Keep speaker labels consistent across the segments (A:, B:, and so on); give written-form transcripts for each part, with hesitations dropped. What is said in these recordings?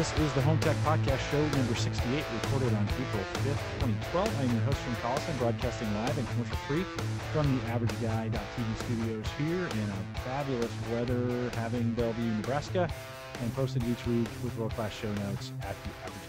A: This is the Home Tech Podcast show number 68, recorded on April 5th, 2012. I'm your host from Collison, broadcasting live and commercial-free from the AverageGuy.tv studios here in a fabulous weather having Bellevue, Nebraska, and posted each week with world-class show notes at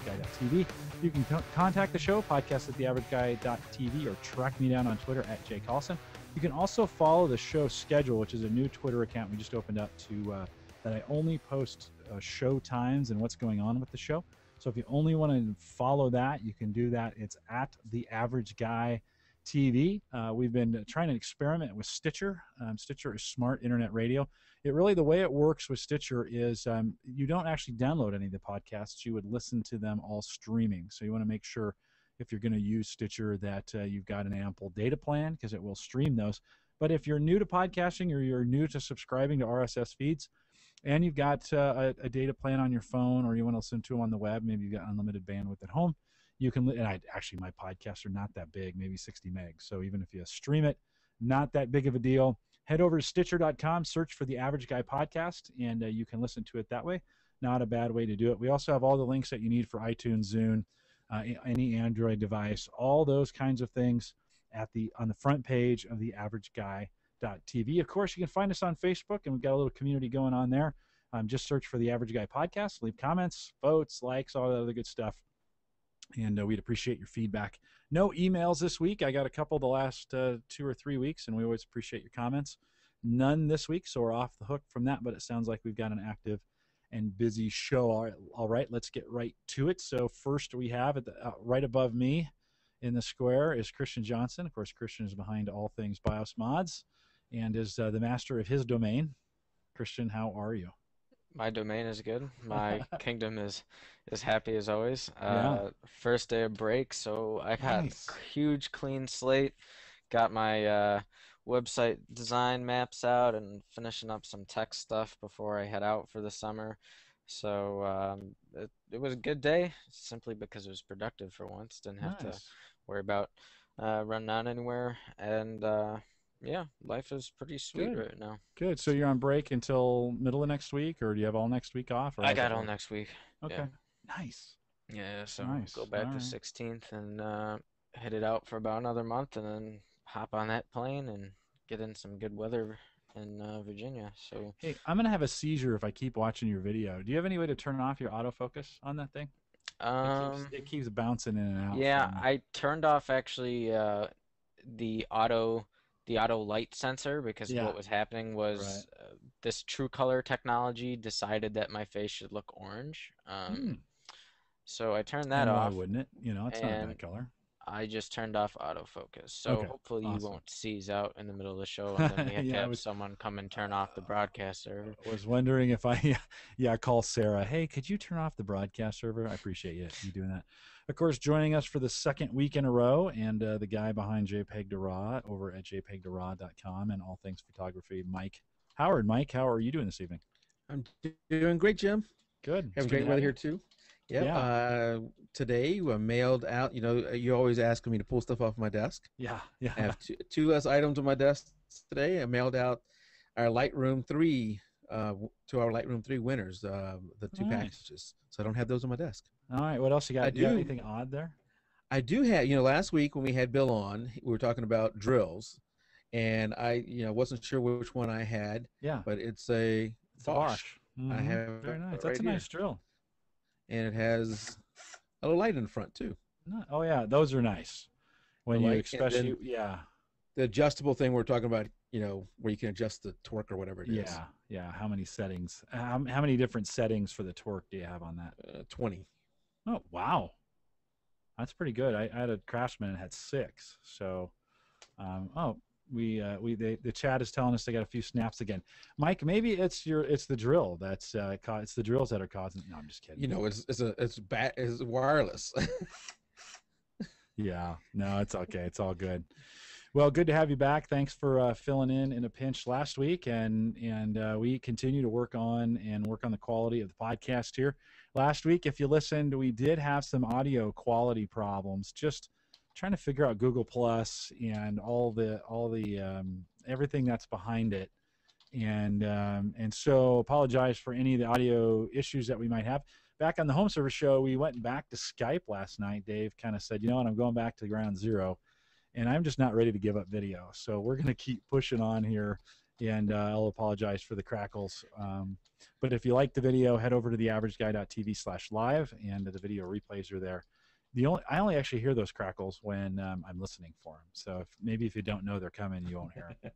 A: theaverageguy.tv. You can contact the show, podcast at theaverageguy.tv, or track me down on Twitter at jcollison. You can also follow the show schedule, which is a new Twitter account we just opened up to that I only post show times and what's going on with the show. So if you only want to follow that, you can do that. It's at the Average Guy TV. We've been trying to experiment with Stitcher. Stitcher is smart internet radio. The way it works with Stitcher is you don't actually download any of the podcasts. You would listen to them all streaming. So you want to make sure if you're going to use Stitcher that you've got an ample data plan, because it will stream those. But if you're new to podcasting or you're new to subscribing to RSS feeds, and you've got a data plan on your phone, or you want to listen to them on the web, maybe you've got unlimited bandwidth at home, you can, and actually my podcasts are not that big, maybe 60 megs. So even if you stream it, not that big of a deal. Head over to Stitcher.com, search for the Average Guy Podcast, and you can listen to it that way. Not a bad way to do it. We also have all the links that you need for iTunes, Zune, any Android device, all those kinds of things on the front page of the AverageGuy.tv. Of course, you can find us on Facebook, and we've got a little community going on there. Just search for the Average Guy Podcast. Leave comments, votes, likes, all that other good stuff. And we'd appreciate your feedback. No emails this week. I got a couple the last 2 or 3 weeks, and we always appreciate your comments. None this week, so we're off the hook from that, but it sounds like we've got an active and busy show. All right, let's get right to it. So first we have, right above me in the square, is Christian Johnson. Of course, Christian is behind all things BIOS Mods and is the master of his domain. Christian, how are you?
B: My domain is good. My kingdom is happy as always.
A: Yeah.
B: First day of break, so I got
A: Nice.
B: a huge clean slate. Got my website design maps out and finishing up some tech stuff before I head out for the summer. So it was a good day, simply because it was productive for once. Didn't have to
A: Nice.
B: worry about running out anywhere. And yeah, life is pretty sweet
A: Good.
B: right now.
A: Good. So you're on break until middle of next week, or do you have all next week off? Or
B: I
A: how's
B: got
A: that
B: all
A: work?
B: next week.
A: Okay.
B: Yeah.
A: Nice.
B: Yeah, so
A: Nice.
B: go back
A: All
B: the
A: right.
B: 16th and head it out for about another month, and then hop on that plane and get in some good weather in Virginia. So
A: Hey, I'm going to have a seizure if I keep watching your video. Do you have any way to turn off your autofocus on that thing? It keeps bouncing in and out
B: yeah,
A: from.
B: I turned off actually the auto light sensor, because
A: Yeah.
B: what was happening was
A: Right.
B: this True Color technology decided that my face should look orange. So I turned that
A: And why
B: off,
A: wouldn't it? It's not a bad
B: and
A: color.
B: I just turned off autofocus, so
A: Okay.
B: hopefully you
A: Awesome.
B: won't seize out in the middle of the show, and then we have to
A: Yeah,
B: have someone come and turn off the broadcast server.
A: was wondering if call Sarah. Hey, could you turn off the broadcast server? I appreciate you doing that. Of course, joining us for the second week in a row, and the guy behind JPEG to RAW over at jpeg2raw.com and all things photography, Mike Howard. Mike, how are you doing this evening?
C: I'm doing great, Jim.
A: Good.
C: Having great weather here too. Yep.
A: Yeah.
C: Today we mailed out. You always ask me to pull stuff off my desk.
A: Yeah.
C: I have two less items on my desk today. I mailed out our Lightroom 3 to our Lightroom 3 winners, the two
A: Nice.
C: packages. So I don't have those on my desk.
A: All right. What else you got?
C: I
A: You got
C: do.
A: anything odd there?
C: I do have. Last week when we had Bill on, we were talking about drills, and I wasn't sure which one I had.
A: Yeah.
C: But it's a Bosch.
A: Mhm.
C: I have
A: Very
C: it
A: nice.
C: right
A: That's a
C: here.
A: nice drill.
C: And it has a little light in the front too.
A: Oh yeah, those are nice. When
C: The
A: you
C: light, and then
A: yeah.
C: the adjustable thing we're talking about, where you can adjust the torque or whatever it is.
A: Yeah. How many settings? How many different settings for the torque do you have on that?
C: 20.
A: Oh wow, that's pretty good. I had a Craftsman and had 6. So, the chat is telling us they got a few snaps again. Mike, maybe it's the drill that's it's the drills that are causing. No, I'm just kidding.
C: It's wireless.
A: Yeah, no, it's okay. It's all good. Well, good to have you back. Thanks for filling in a pinch last week, and we continue to work on the quality of the podcast here. Last week, if you listened, we did have some audio quality problems. Just trying to figure out Google Plus and all the everything that's behind it, and so apologize for any of the audio issues that we might have. back on the home server show, we went back to Skype last night. Dave kind of said, you know what, I'm going back to ground zero, and I'm just not ready to give up video. So we're going to keep pushing on here, and I'll apologize for the crackles. But if you like the video, head over to theaverageguy.tv/live, and the video replays are there. I only actually hear those crackles when I'm listening for them. So maybe if you don't know they're coming, you won't hear them.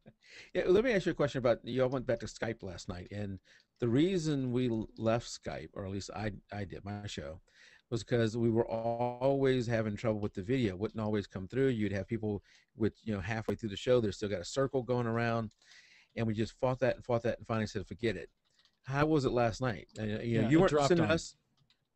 C: Yeah, let me ask you a question about, you all went back to Skype last night, and the reason we left Skype, or at least I did, my show, was because we were always having trouble with the video. Wouldn't always come through. You'd have people with, halfway through the show, they're still got a circle going around, and we just fought that and finally said, forget it. How was it last night? You weren't sending us.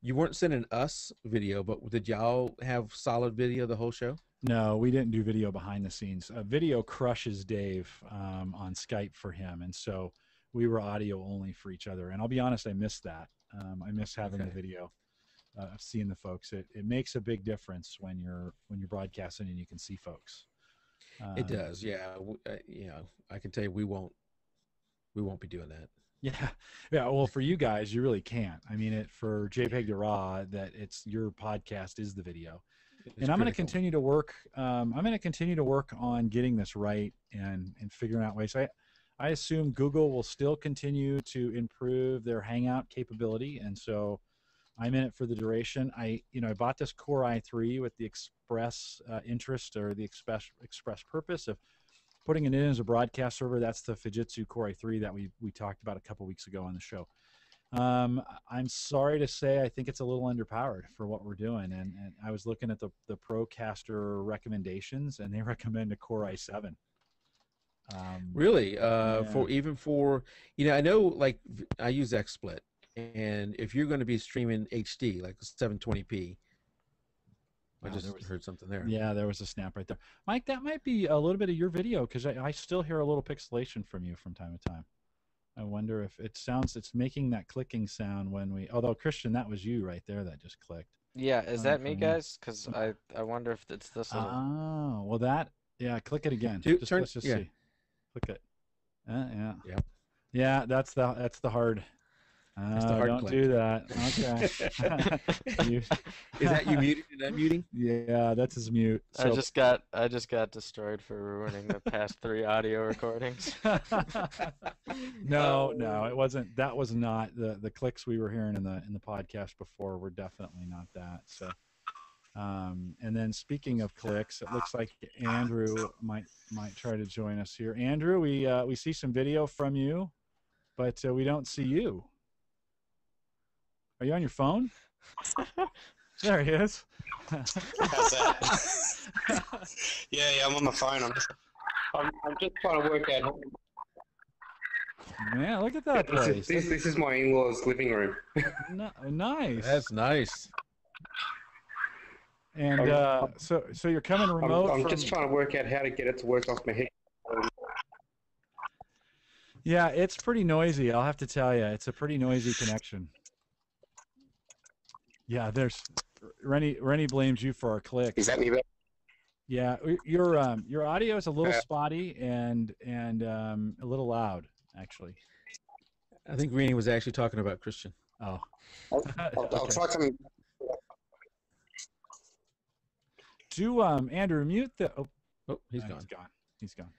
C: You weren't sending us video, but did y'all have solid video the whole show?
A: No, we didn't do video behind the scenes. Video crushes Dave on Skype for him, and so we were audio only for each other. And I'll be honest, I missed that. I miss having the video, seeing the folks. It makes a big difference when you're broadcasting and you can see folks.
C: It does, yeah. I can tell you we won't be doing that.
A: Yeah. Well, for you guys, you really can't. I mean, for JPEG to RAW, that it's your podcast is the video, and I'm going to continue to work. I'm going to continue to work on getting this right and figuring out ways. I assume Google will still continue to improve their Hangout capability, and so I'm in it for the duration. I bought this Core i3 with the express interest, or the express purpose of putting it in as a broadcast server. That's the Fujitsu Core i3 that we talked about a couple weeks ago on the show. I'm sorry to say I think it's a little underpowered for what we're doing, and I was looking at the Procaster recommendations, and they recommend a Core i7.
C: Really?
A: Yeah.
C: For I know, like, I use XSplit, and if you're going to be streaming HD, like 720p, I just heard something there.
A: Yeah, there was a snap right there. Mike, that might be a little bit of your video, because I still hear a little pixelation from you from time to time. I wonder if it's making that clicking sound when although Christian, that was you right there that just clicked.
B: Yeah, is that me, guys? Because I wonder if it's this little...
A: Oh, well click it again. Let's just see. Click it. Yeah.
C: Yep.
A: Yeah, that's the hard... don't
C: click.
A: do that. Okay.
C: Is that you muted and unmuting?
A: Yeah, that's his mute. So,
B: I just got destroyed for ruining the past 3 audio recordings.
A: No, it wasn't. That was not the clicks we were hearing in the podcast before were definitely not that. So, and then speaking of clicks, it looks like Andrew might try to join us here. Andrew, we see some video from you, but we don't see you. Are you on your phone? There he is.
D: How's that? Yeah, I'm on my phone. I'm just trying to work out.
A: Man, look at that place.
D: This is my in-laws' living room.
A: Nice.
C: That's nice.
A: And so you're coming remote.
D: I'm just trying to work out how to get it to work off my head.
A: Yeah, it's pretty noisy. I'll have to tell you, it's a pretty noisy connection. Yeah, Rennie blames you for our clicks.
D: Is that me better?
A: Yeah, your audio is a little spotty and a little loud, actually.
C: I think Rennie was actually talking about Christian.
A: Oh.
D: I'll try something.
A: Do Andrew mute the? Oh,
C: he's gone.
A: He's gone.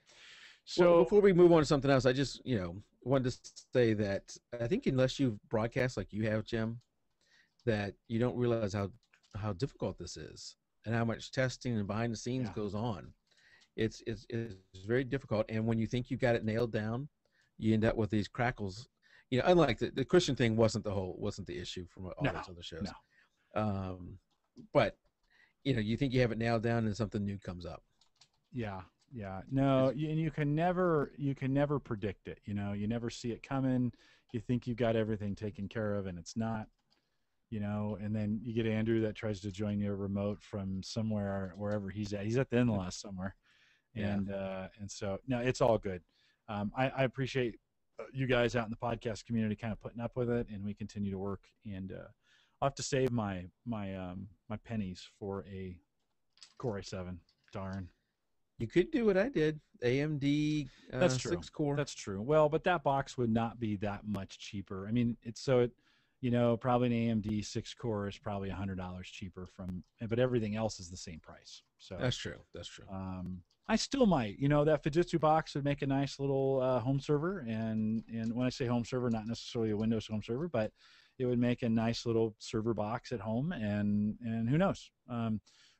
A: So
C: before we move on to something else, I just wanted to say that I think unless you broadcast like you have, Jim, that you don't realize how difficult this is and how much testing and behind the scenes goes on. It's very difficult, and when you think you got it nailed down, you end up with these crackles. Unlike the Christian thing wasn't the issue from all those other shows.
A: No.
C: But you think you have it nailed down, and something new comes up.
A: Yeah. No, and you can never predict it. You never see it coming. You think you've got everything taken care of, and it's not. And then you get Andrew that tries to join you remote from somewhere, wherever he's at. He's at the in-laws somewhere. And so, no, it's all good. I appreciate you guys out in the podcast community kind of putting up with it, and we continue to work. And I'll have to save my pennies for a Core i7. Darn.
C: You could do what I did. AMD
A: That's true.
C: 6 core.
A: That's true. Well, but that box would not be that much cheaper. I mean, probably an AMD 6-core is probably $100 cheaper but everything else is the same price. So
C: That's true. That's true.
A: I still might, that Fujitsu box would make a nice little home server, and when I say home server, not necessarily a Windows home server, but it would make a nice little server box at home, and who knows.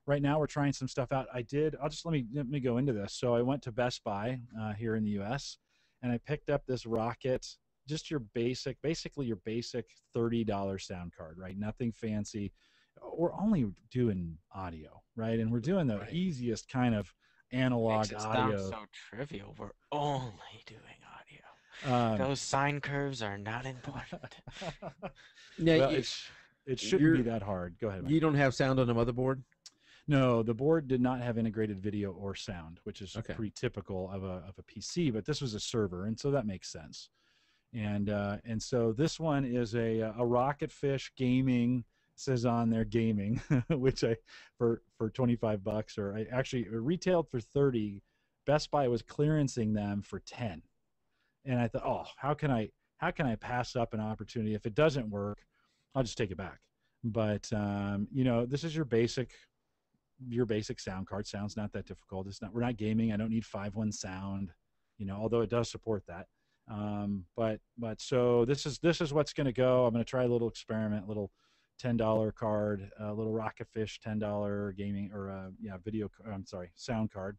A: Right now we're trying some stuff out. Let me go into this. So I went to Best Buy here in the US, and I picked up this Rocket, just basically your basic $30 sound card, right? Nothing fancy. We're only doing audio, right? And we're doing the easiest kind of analog audio.
B: Sounds so trivial. We're only doing audio. Those sine curves are not important.
C: Yeah,
A: well, it shouldn't be that hard. Go ahead, Mike.
C: You don't have sound on the motherboard?
A: No, the board did not have integrated video or sound, which is
C: Okay.
A: pretty typical of a PC. But this was a server, and so that makes sense. And so this one is a Rocketfish Gaming, says on there gaming, which for $25, or I actually retailed for 30. Best Buy was clearancing them for 10, and I thought, oh, how can I pass up an opportunity? If it doesn't work, I'll just take it back. But this is your basic sound card. Sound's not that difficult. We're not gaming. I don't need 5.1 sound, although it does support that. But so this is what's going to go. I'm going to try a little experiment, little $10 card, a little Rocketfish $10 gaming or sound card,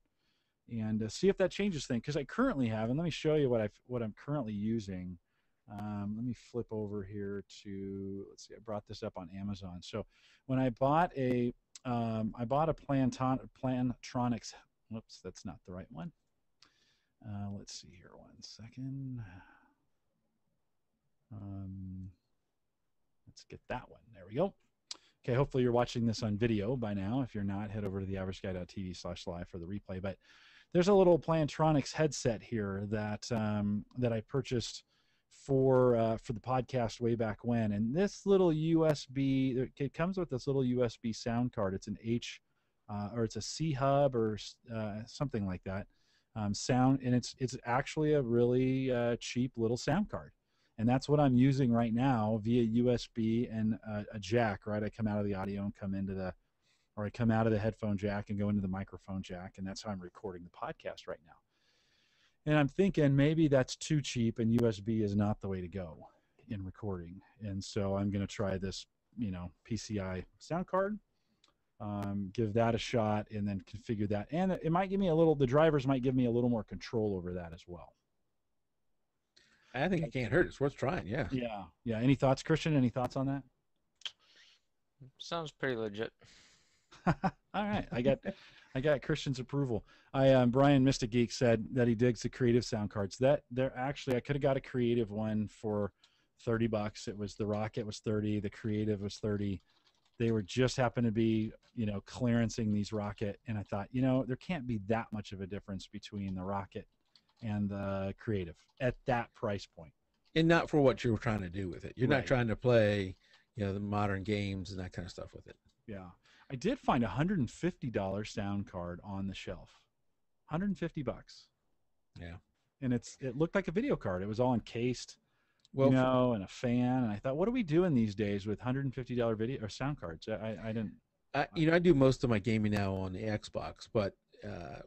A: and see if that changes things. Because I currently have, and let me show you what I'm currently using. Let me flip over here to, let's see, I brought this up on Amazon. So when I bought a Plantronics, whoops, that's not the right one. Let's see here, 1 second. Let's get that one. There we go. Okay, hopefully you're watching this on video by now. If you're not, head over to theaverageguy.tv/live for the replay. But there's a little Plantronics headset here that I purchased for the podcast way back when. And this little USB, it comes with this little USB sound card. It's an or it's a C hub or something like that. Sound, and it's actually a really cheap little sound card, and that's what I'm using right now via USB and a jack. Right, I come out of the audio and I come out of the headphone jack and go into the microphone jack, and that's how I'm recording the podcast right now. And I'm thinking maybe that's too cheap, and USB is not the way to go in recording. And so I'm going to try this, PCI sound card. Give that a shot, and then configure that. And it might give me the drivers might give me a little more control over that as well.
C: I think it can't hurt. It's worth trying. Yeah.
A: Yeah. Any thoughts, Christian? Any thoughts on that?
B: Sounds pretty legit.
A: All right. I got Christian's approval. Brian Mystic Geek said that he digs the creative sound cards. I could have got a creative one for $30. It was the Rocket was 30, the creative was 30. They were just happened to be, clearancing these Rocket, and I thought, there can't be that much of a difference between the Rocket and the creative at that price point.
C: And not for what you're trying to do with it. You're not trying to play, the modern games and that kind of stuff with it.
A: Yeah. I did find a $150 sound card on the shelf. $150.
C: Yeah.
A: And it looked like a video card. It was all encased.
C: Well,
A: and a fan, and I thought, what are we doing these days with $150 video or sound cards? I didn't.
C: I do most of my gaming now on the Xbox, but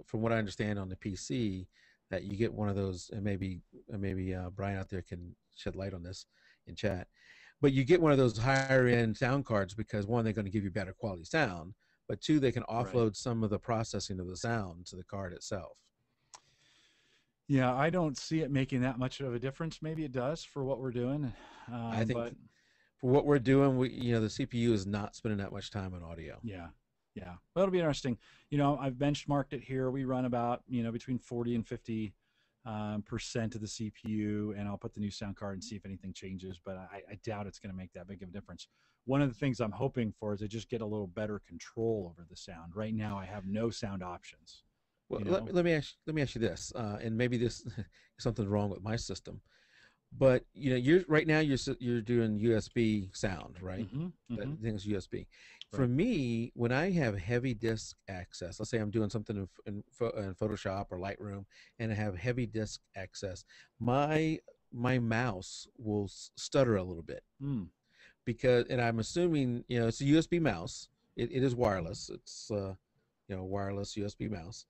C: from what I understand on the PC, that you get one of those, and maybe Brian out there can shed light on this in chat, but you get one of those higher end sound cards because one, they're going to give you better quality sound, but two, they can offload some of the processing of the sound to the card itself.
A: Yeah, I don't see it making that much of a difference. Maybe it does for what we're doing.
C: I think for what we're doing, the CPU is not spending that much time on audio.
A: Yeah. Well, it'll be interesting. I've benchmarked it here. We run about, between 40 and 50% of the CPU, and I'll put the new sound card and see if anything changes, but I doubt it's going to make that big of a difference. One of the things I'm hoping for is I just get a little better control over the sound. Right now, I have no sound options.
C: Well, let me ask you this, and maybe this something's wrong with my system, but you're doing USB sound, right?
A: Mm-hmm.
C: That thing's USB. Right. For me, when I have heavy disk access, let's say I'm doing something in Photoshop or Lightroom, and I have heavy disk access, my mouse will stutter a little bit. because, and I'm assuming, it's a USB mouse. It is wireless. It's wireless USB mouse.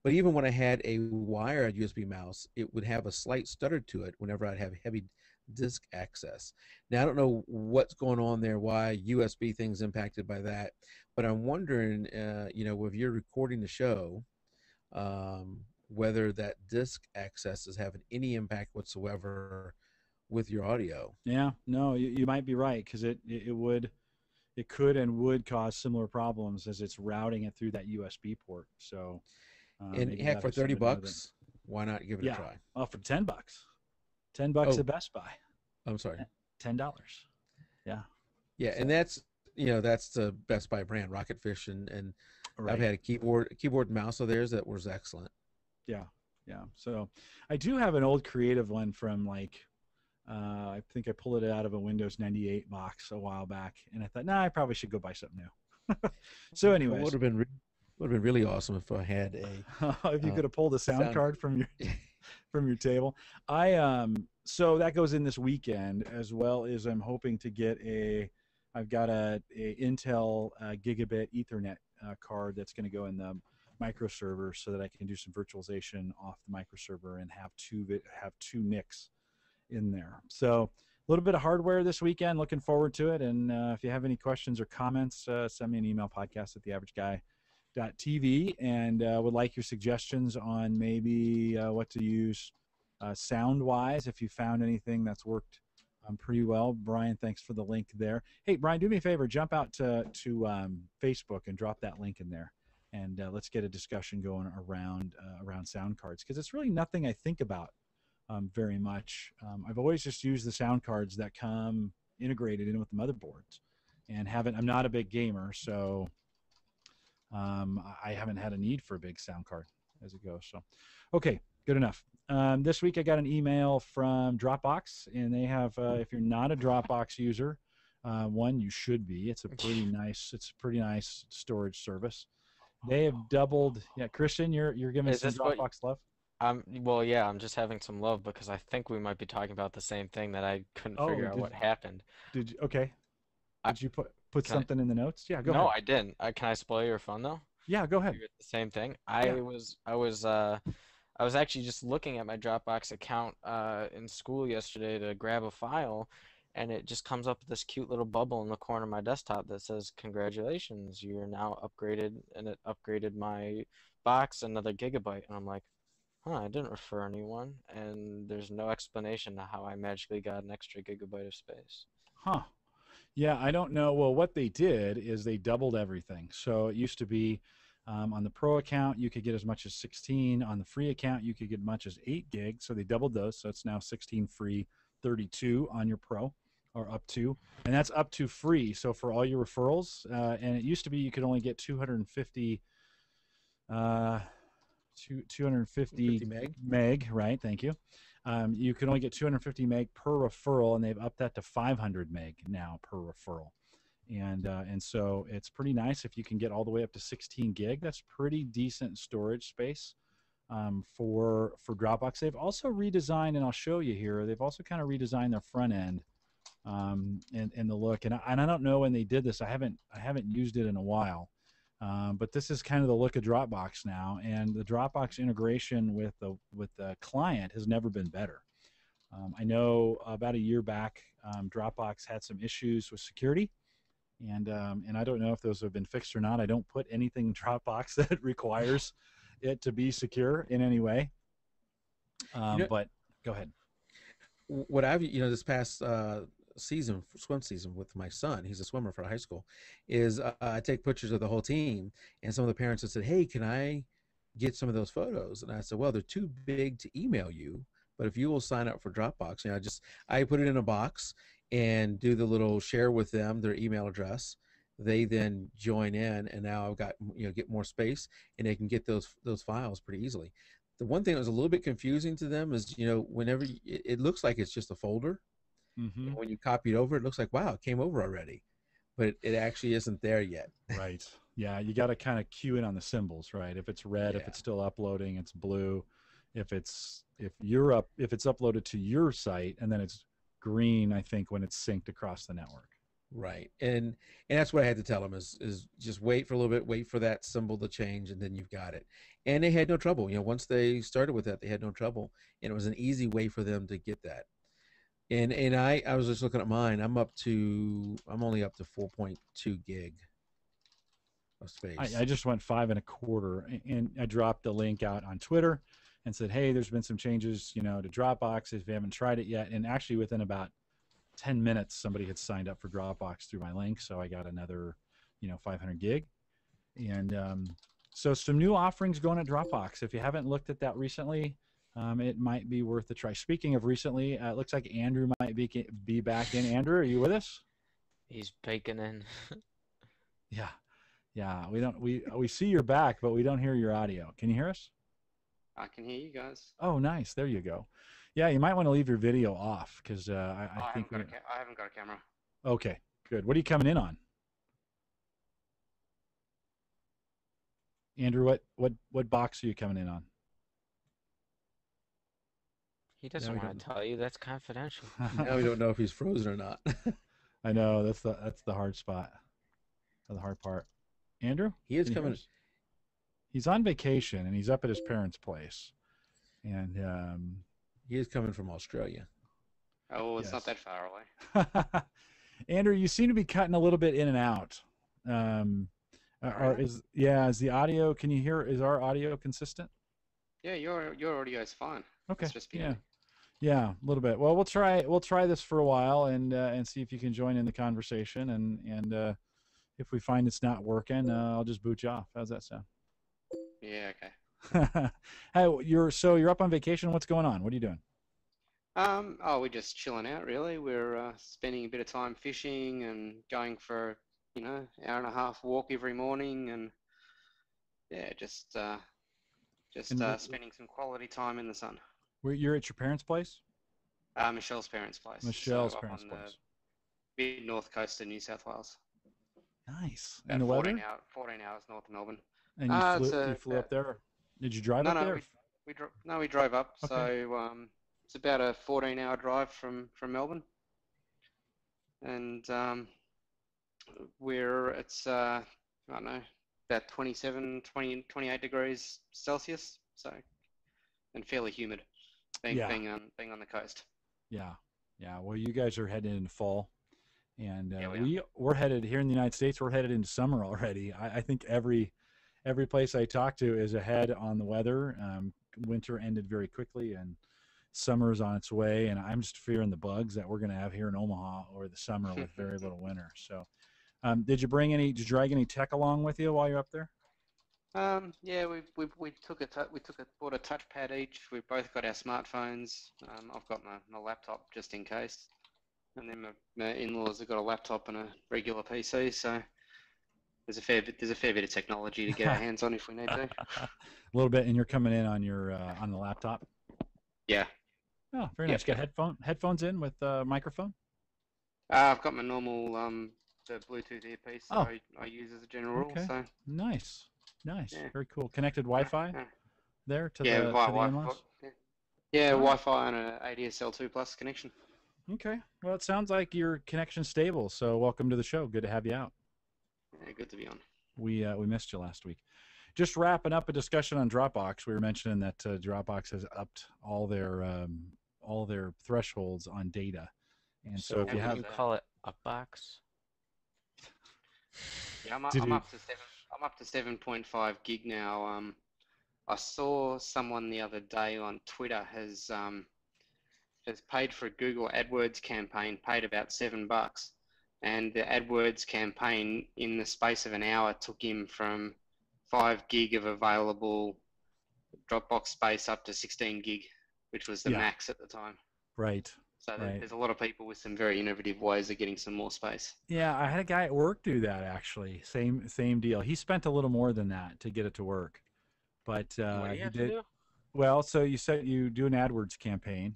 C: But even when I had a wired USB mouse, it would have a slight stutter to it whenever I'd have heavy disk access. Now I don't know what's going on there, why USB things impacted by that, but I'm wondering, if you're recording the show, whether that disk access is having any impact whatsoever with your audio.
A: Yeah, no, you might be right, because it could and would cause similar problems as it's routing it through that USB port. So,
C: And
A: maybe
C: heck,
A: that
C: for
A: is something
C: 30
A: to know
C: bucks, why not give it
A: Yeah.
C: a try?
A: Oh, for $10, $10
C: Oh.
A: at Best Buy,
C: I'm sorry.
A: $10. Yeah,
C: Yeah, and that's the Best Buy brand, Rocketfish, and
A: right.
C: I've had a keyboard and mouse of theirs that was excellent.
A: Yeah, yeah. So I do have an old Creative one from I think I pulled it out of a Windows 98 box a while back, and I thought, I probably should go buy something new. So,
C: It
A: anyways,
C: would have been really awesome if I had a
A: if you could have pulled a sound card from your table. So that goes in this weekend, as well as I'm hoping to get I've got a Intel gigabit Ethernet card that's going to go in the microserver, so that I can do some virtualization off the microserver and have two NICs in there. So a little bit of hardware this weekend. Looking forward to it. And if you have any questions or comments, send me an email, podcast@theaverageguy.tv, and would like your suggestions on maybe what to use sound-wise, if you found anything that's worked pretty well. Brian, thanks for the link there. Hey, Brian, do me a favor. Jump out to Facebook and drop that link in there. And let's get a discussion going around sound cards, because it's really nothing I think about very much. I've always just used the sound cards that come integrated in with the motherboards, and I'm not a big gamer, so I haven't had a need for a big sound card as it goes. So, okay, good enough. This week I got an email from Dropbox, and they have, if you're not a Dropbox user, one, you should be. It's a pretty nice storage service. They have doubled. Yeah, Christian, you're giving some Dropbox love.
B: Well, yeah, I'm just having some love, because I think we might be talking about the same thing that I couldn't figure out what happened.
A: Did you? Okay. Did you put something in the notes? Yeah, go ahead.
B: No, I didn't. Can I spoil your fun though?
A: Yeah, go ahead.
B: The same thing. I was actually just looking at my Dropbox account in school yesterday to grab a file, and it just comes up with this cute little bubble in the corner of my desktop that says, "Congratulations, you're now upgraded," and it upgraded my box another gigabyte. And I'm like, I didn't refer anyone, and there's no explanation to how I magically got an extra gigabyte of space.
A: Huh. Yeah, I don't know. Well, what they did is they doubled everything. So it used to be on the Pro account, you could get as much as 16. On the free account, you could get as much as 8 gigs. So they doubled those. So it's now 16 free, 32 on your Pro, or up to. And that's up to free. So for all your referrals, and it used to be you could only get 250 meg, right? Thank you. You can only get 250 meg per referral, and they've upped that to 500 meg now per referral. And so it's pretty nice if you can get all the way up to 16 gig. That's pretty decent storage space for Dropbox. They've also redesigned, and I'll show you here, they've also kind of redesigned their front end and the look. And I don't know when they did this. I haven't used it in a while. But this is kind of the look of Dropbox now, and the Dropbox integration with the client has never been better. I know about a year back, Dropbox had some issues with security, and I don't know if those have been fixed or not. I don't put anything in Dropbox that requires it to be secure in any way. But go ahead.
C: What I've this past swim season with my son, he's a swimmer for high school, is I take pictures of the whole team, and some of the parents have said, "Hey, can I get some of those photos?" And I said, "Well, they're too big to email you, but if you will sign up for Dropbox," I put it in a box and do the little share with them their email address. They then join in, and now I've got get more space, and they can get those files pretty easily. The one thing that was a little bit confusing to them is whenever it looks like it's just a folder.
A: Mm-hmm.
C: And when you copy it over, it looks like, wow, it came over already, but it actually isn't there yet.
A: Right. Yeah, you got to kind of cue in on the symbols, right? If it's red, if it's still uploading, it's blue. If it's uploaded to your site, and then it's green, I think, when it's synced across the network.
C: Right, and that's what I had to tell them is just wait for a little bit, wait for that symbol to change, and then you've got it. And they had no trouble. Once they started with that, they had no trouble, and it was an easy way for them to get that. And I was just looking at mine. I'm only up to 4.2 gig of space.
A: I just went 5.25, and I dropped a link out on Twitter and said, hey, there's been some changes, to Dropbox if you haven't tried it yet. And actually within about 10 minutes, somebody had signed up for Dropbox through my link. So I got another, 500 gig. And so some new offerings going at Dropbox. If you haven't looked at that recently, it might be worth a try. Speaking of recently, it looks like Andrew might be back in. Andrew, are you with us?
B: He's baking in.
A: Yeah. We see your back, but we don't hear your audio. Can you hear us?
E: I can hear you guys.
A: Oh, nice. There you go. Yeah, you might want to leave your video off because I think
E: I haven't got a camera.
A: Okay, good. What are you coming in on? Andrew, what box are you coming in on?
B: He doesn't want to tell you. That's confidential.
C: Now we don't know if he's frozen or not.
A: I know that's the hard spot, the hard part. Andrew,
C: he is coming.
A: He's on vacation and he's up at his parents' place, and
C: he is coming from Australia.
E: Oh, it's not that far away.
A: Andrew, you seem to be cutting a little bit in and out. Is the audio? Can you hear? Is our audio consistent?
E: Yeah, your audio is fine.
A: Okay.
E: It's just
A: yeah, a little bit. Well, we'll try this for a while and see if you can join in the conversation. And if we find it's not working, I'll just boot you off. How's that sound?
E: Yeah. Okay.
A: Hey, you're up on vacation. What's going on? What are you doing?
E: We're just chilling out, really. We're spending a bit of time fishing and going for hour and a half walk every morning, and just spending some quality time in the sun.
A: You're at your parents' place?
E: Michelle's parents' place.
A: Michelle's parents' place.
E: Mid North Coast of New South Wales.
A: Nice.
E: About
A: And the weather?
E: 14 hours north of Melbourne.
A: And you flew up there? Did you drive up there?
E: We drove up.
A: Okay.
E: So it's about a 14-hour drive from Melbourne, and it's I don't know, about 28 degrees Celsius, and fairly humid, being on the coast.
A: Yeah. Well, you guys are heading into fall, and we're headed here in the United States. We're headed into summer already. I think every place I talk to is ahead on the weather. Winter ended very quickly, and summer is on its way. And I'm just fearing the bugs that we're going to have here in Omaha over the summer with very little winter. So, did you drag any tech along with you while you're up there?
E: Yeah, we bought a touchpad each. We've both got our smartphones. I've got my laptop just in case, and then my in-laws have got a laptop and a regular PC. So there's a fair bit of technology to get our hands on if we need to.
A: A little bit, and you're coming in on your on the laptop.
E: Yeah.
A: Oh, very nice. Got headphones in with microphone.
E: I've got my normal the Bluetooth earpiece that I use as a general rule. So
A: nice. Yeah. Very cool. Connected Wi-Fi there to the
E: Wi-Fi. Yeah, Wi-Fi and an ADSL 2+ connection.
A: Okay. Well, it sounds like your connection's stable. So welcome to the show. Good to have you out.
E: Yeah, good to be on.
A: We missed you last week. Just wrapping up a discussion on Dropbox. We were mentioning that Dropbox has upped all their thresholds on data, and so if you
B: call it Upbox.
E: Yeah, I'm up to 7.5 gig now. I saw someone the other day on Twitter has paid for a Google AdWords campaign, paid about $7, and the AdWords campaign in the space of an hour took him from 5 gig of available Dropbox space up to 16 gig, which was the max at the time.
A: Right.
E: So there's a lot of people with some very innovative ways of getting some more space.
A: Yeah, I had a guy at work do that actually. Same deal. He spent a little more than that to get it to work, but
B: what do you have to do?
A: Well, so you said you do an AdWords campaign,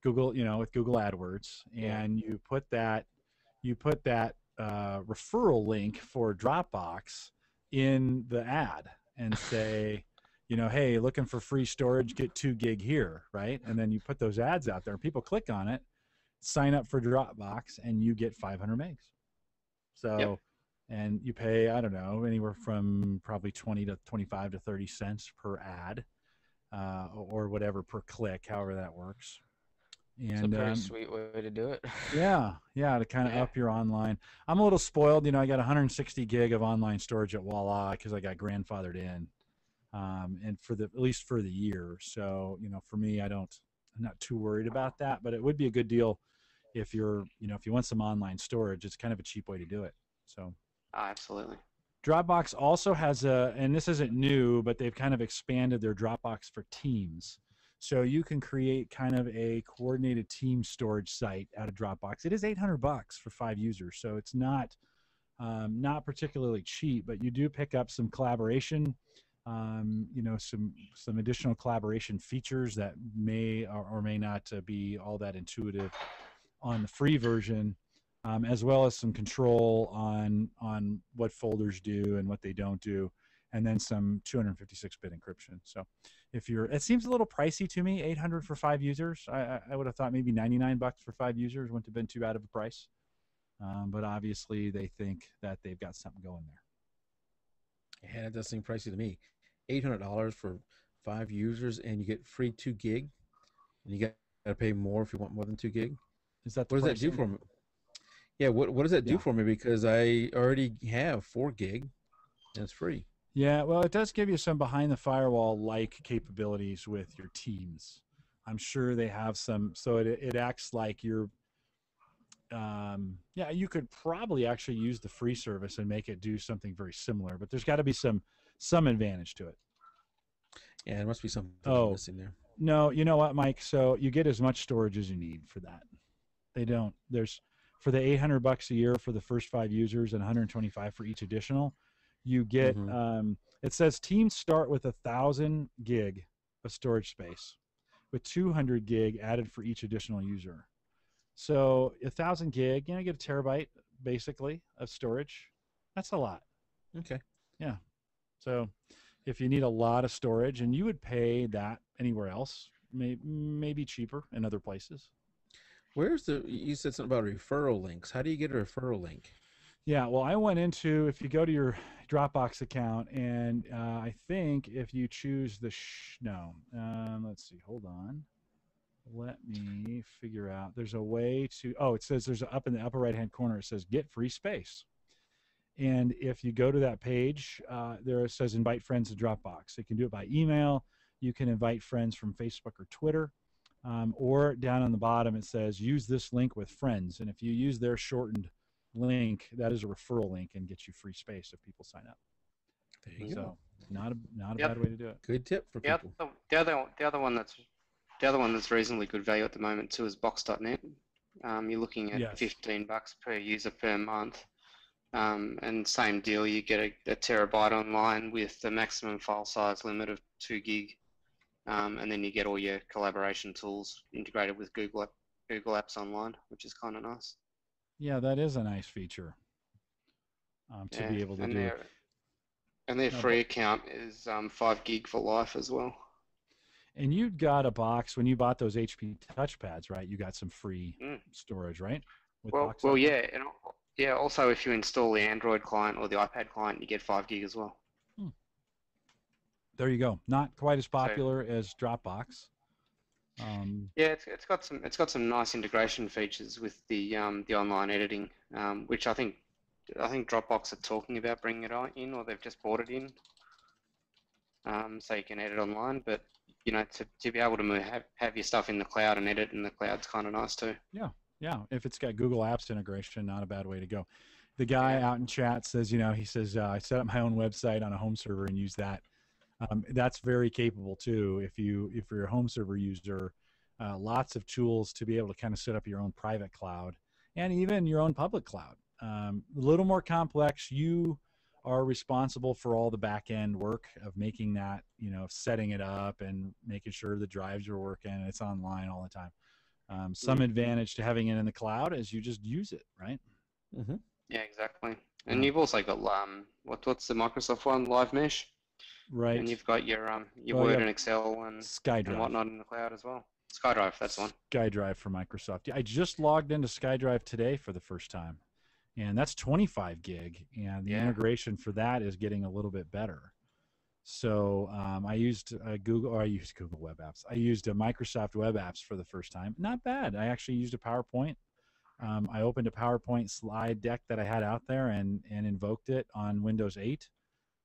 A: Google, with Google AdWords, and you put that referral link for Dropbox in the ad and say, hey, looking for free storage, get 2 gig here, right? And then you put those ads out there, and people click on it, sign up for Dropbox, and you get 500 megs. So,
E: Yep.
A: and you pay, I don't know, anywhere from probably 20 to 25 to 30 cents per ad, or whatever per click, however that works.
B: It's a
A: And
B: pretty sweet way to do it.
A: yeah, to kind of
E: Yeah.
A: up your online. I'm a little spoiled, I got 160 gig of online storage at Voila because I got grandfathered in, and at least for the year. So, for me, I'm not too worried about that, but it would be a good deal if if you want some online storage. It's kind of a cheap way to do it. So.
E: Oh, absolutely.
A: Dropbox also has and this isn't new, but they've kind of expanded their Dropbox for Teams. So you can create kind of a coordinated team storage site out of Dropbox. It is $800 for 5 users, so it's not particularly cheap, but you do pick up some collaboration, some additional collaboration features that may or may not be all that intuitive on the free version. As well as some control on what folders do and what they don't do, and then some 256-bit encryption. So it seems a little pricey to me, $800 for 5 users. I would have thought maybe $99 for 5 users wouldn't have been too bad of a price. But obviously they think that they've got something going there.
C: Yeah, that does seem pricey to me. $800 for 5 users, and you get free 2 gig, and you got to pay more if you want more than 2 gig.
A: Is that
C: what does that do for me? Yeah, what does that do for me? Because I already have 4 gig, and it's free.
A: Yeah, well, it does give you some behind the firewall-like capabilities with your Teams. I'm sure they have some, so it acts like you're, you could probably actually use the free service and make it do something very similar, but there's got to be some advantage to it.
C: Yeah, there must be something missing there.
A: No, you know what, Mike? So you get as much storage as you need for that. For the $800 a year for the first 5 users and $125 for each additional, you get, it says Teams start with 1,000 gig of storage space with 200 gig added for each additional user. So 1,000 gig, you get a terabyte basically of storage. That's a lot.
C: Okay.
A: Yeah. So if you need a lot of storage, and you would pay that anywhere else, maybe cheaper in other places.
C: You said something about referral links. How do you get a referral link?
A: Yeah, well, I went into, if you go to your Dropbox account, and I think if you choose let's see, hold on. Let me figure out. There's a way to, it says up in the upper right-hand corner, it says get free space. And if you go to that page, there it says invite friends to Dropbox. You can do it by email. You can invite friends from Facebook or Twitter. Or down on the bottom it says use this link with friends, and if you use their shortened link, that is a referral link and gets you free space if people sign up.
C: There you go.
A: Not a bad way to do it.
C: Good tip for people.
E: The other one that's reasonably good value at the moment too is Box.net. You're looking at $15 per user per month, and same deal. You get a terabyte online with the maximum file size limit of 2 gig. And then you get all your collaboration tools integrated with Google Apps Online, which is kind of nice.
A: Yeah, that is a nice feature to be able to do.
E: And their free account is 5 gig for life as well.
A: And you got a box when you bought those HP touchpads, right? You got some free storage, right?
E: Yeah. Also, if you install the Android client or the iPad client, you get 5 gig as well.
A: There you go. Not quite as popular as Dropbox.
E: It's got some nice integration features with the online editing, which I think Dropbox are talking about bringing it in, or they've just brought it in, so you can edit online. But to be able to have your stuff in the cloud and edit in the cloud's kind of nice too.
A: Yeah. If it's got Google Apps integration, not a bad way to go. The guy out in chat says, he says I set up my own website on a home server and use that. That's very capable too. If you're a home server user, lots of tools to be able to kind of set up your own private cloud and even your own public cloud. A little more complex. You are responsible for all the back end work of making that, setting it up and making sure the drives are working and it's online all the time. Some advantage to having it in the cloud is you just use it, right?
C: Mm-hmm.
E: Yeah, exactly. And you've also got what's the Microsoft one, Live Mesh?
A: Right.
E: And you've got your Word and Excel and whatnot in the cloud as well. SkyDrive, that's one.
A: SkyDrive for Microsoft. Yeah, I just logged into SkyDrive today for the first time, and that's 25 gig, and the integration for that is getting a little bit better. So I used Google Web Apps. I used Microsoft Web Apps for the first time. Not bad. I actually used a PowerPoint. I opened a PowerPoint slide deck that I had out there and invoked it on Windows 8,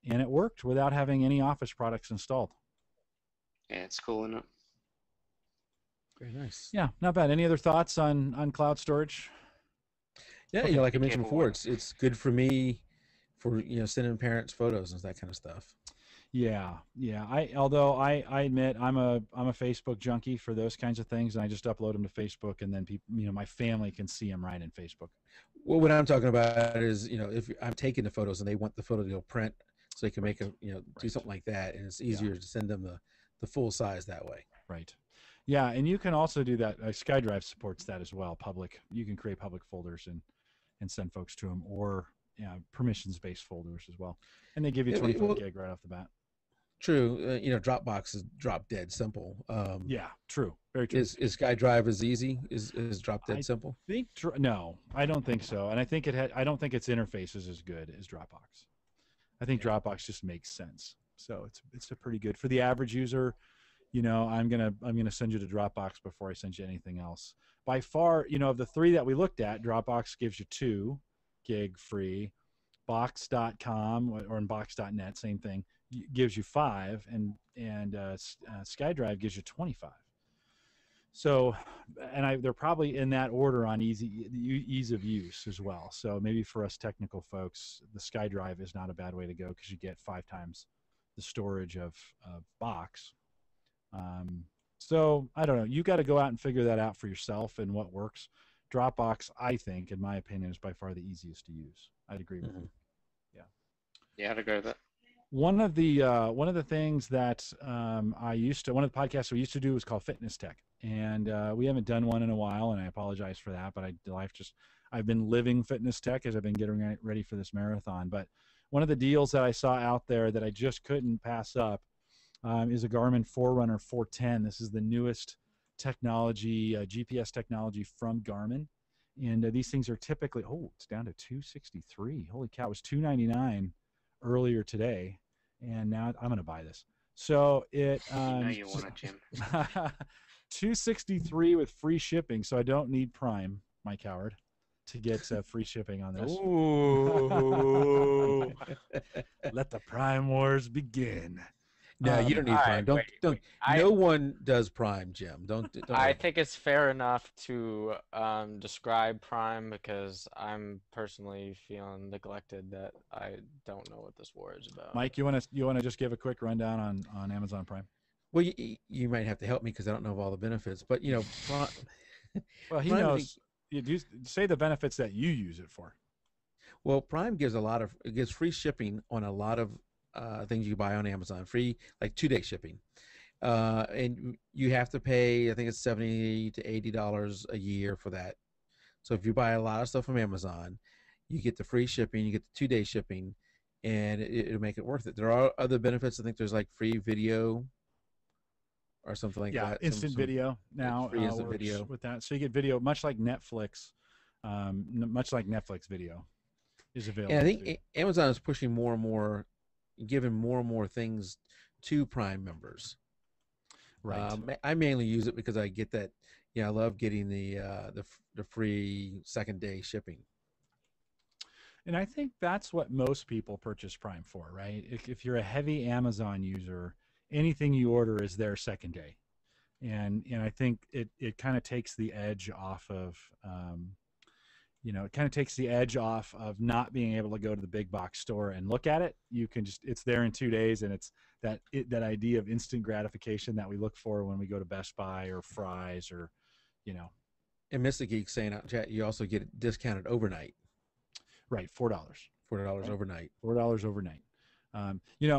A: and it worked without having any Office products installed.
E: Yeah, it's cool, isn't it?
C: Very nice.
A: Yeah, not bad. Any other thoughts on cloud storage?
C: Yeah,
A: Okay.
C: you know, like I mentioned before, it's good for me for, you know, sending parents photos and that kind of stuff.
A: Yeah. Although I admit I'm a Facebook junkie for those kinds of things, and I just upload them to Facebook, and then people, you know, my family can see them right in Facebook.
C: Well, what I'm talking about is, you know, if I'm taking the photos and they want the photo to go print, so they can make a, you know, do something like that, and it's easier to send them the full size that way.
A: Right. Yeah, and you can also do that. SkyDrive supports that as well. You can create public folders and send folks to them, or permissions-based folders as well. And they give you 25 gig right off the bat.
C: True. You know, Dropbox is drop dead simple.
A: Yeah, true. Very true.
C: Is SkyDrive as easy? Is drop dead simple?
A: No, I don't think so. And I think I don't think its interface is as good as Dropbox. I think Dropbox just makes sense. So it's a pretty good for the average user. You know, I'm gonna send you to Dropbox before I send you anything else. By far, you know, of the three that we looked at, Dropbox gives you 2 gig free. Box.com or in Box.net, same thing, gives you 5, and SkyDrive gives you 25. So, and they're probably in that order on ease of use as well. So maybe for us technical folks, the SkyDrive is not a bad way to go because you get 5 times the storage of Box. So I don't know. You got to go out and figure that out for yourself and what works. Dropbox, I think, in my opinion, is by far the easiest to use. I'd agree with you.
E: Yeah, I'd agree with that.
A: One of the things that one of the podcasts we used to do was called Fitness Tech, and we haven't done one in a while, and I apologize for that. But I've been living fitness tech as I've been getting ready for this marathon. But one of the deals that I saw out there that I just couldn't pass up is a Garmin Forerunner 410. This is the newest technology, GPS technology from Garmin. And these things are typically, it's down to $263. Holy cow, it was $299 earlier today. And now I'm going to buy this. So it...
E: you know you want it, Jim.
A: $263 with free shipping, so I don't need Prime, my coward, to get free shipping on this.
B: Ooh.
A: Let the Prime Wars begin.
C: No, you don't need Prime. Don't. No one does Prime, Jim. Don't
B: I think it's fair enough to describe Prime because I'm personally feeling neglected that I don't know what this war is about.
A: Mike, you want to just give a quick rundown on Amazon Prime?
C: Well, you might have to help me because I don't know of all the benefits. But you know,
A: well, he knows. You do say the benefits that you use it for.
C: Well, Prime gives free shipping on a lot of things you buy on Amazon, free like 2-day shipping, and you have to pay, I think it's $70 to $80 a year for that. So if you buy a lot of stuff from Amazon, you get the free shipping, you get the 2-day shipping, and it'll make it worth it. There are other benefits. I think there's like free video or something like that.
A: Yeah, instant video now
C: free instant video
A: with that. So you get video much like Netflix, video is available.
C: And I think Amazon is pushing more and more, giving more and more things to Prime members.
A: Right.
C: I mainly use it because I get that. I love getting the free 2nd-day shipping.
A: And I think that's what most people purchase Prime for, right? If you're a heavy Amazon user, anything you order is their 2nd day, and I think it kind of takes the edge off of. It kind of takes the edge off of not being able to go to the big box store and look at it. You can it's there in 2 days, and it's that idea of instant gratification that we look for when we go to Best Buy or Fry's or,
C: And Mr. Geek saying out in chat, you also get it discounted overnight.
A: Right, $4.
C: $4 overnight.
A: $4 overnight.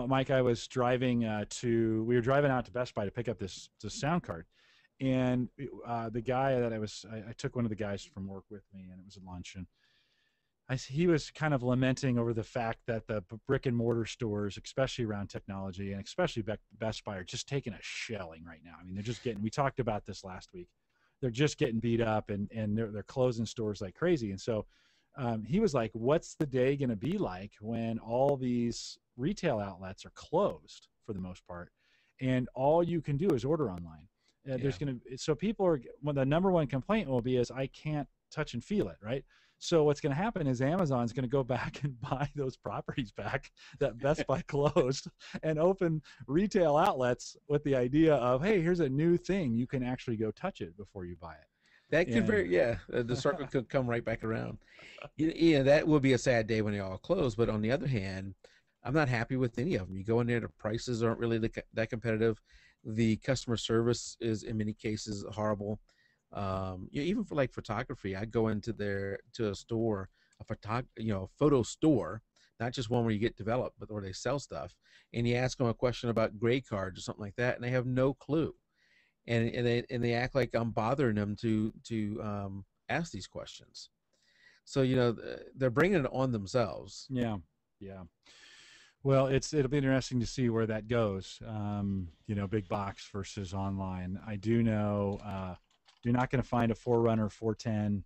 A: Mike, I was driving we were driving out to Best Buy to pick up this sound card. And the guy that I took one of the guys from work with me, and it was at lunch, and he was kind of lamenting over the fact that the brick and mortar stores, especially around technology and especially Best Buy, are just taking a shelling right now. I mean, they're just we talked about this last week. They're just getting beat up, and they're closing stores like crazy. And so he was like, what's the day going to be like when all these retail outlets are closed for the most part, and all you can do is order online? There's going to, so people are, well, the number one complaint will be is I can't touch and feel it, right? So what's going to happen is Amazon's going to go back and buy those properties back that Best Buy closed and open retail outlets with the idea of, hey, here's a new thing. You can actually go touch it before you buy it.
C: That could the circle could come right back around. Yeah, that will be a sad day when they all close. But on the other hand, I'm not happy with any of them. You go in there, the prices aren't really that competitive. The customer service is in many cases horrible. Even for like photography, I go into a store, a photo store, not just one where you get developed, but where they sell stuff, and you ask them a question about grade cards or something like that, and they have no clue, and they act like I'm bothering them to ask these questions. So they're bringing it on themselves.
A: Yeah. Well, it'll be interesting to see where that goes. Big box versus online. I do know. You're not going to find a Forerunner 410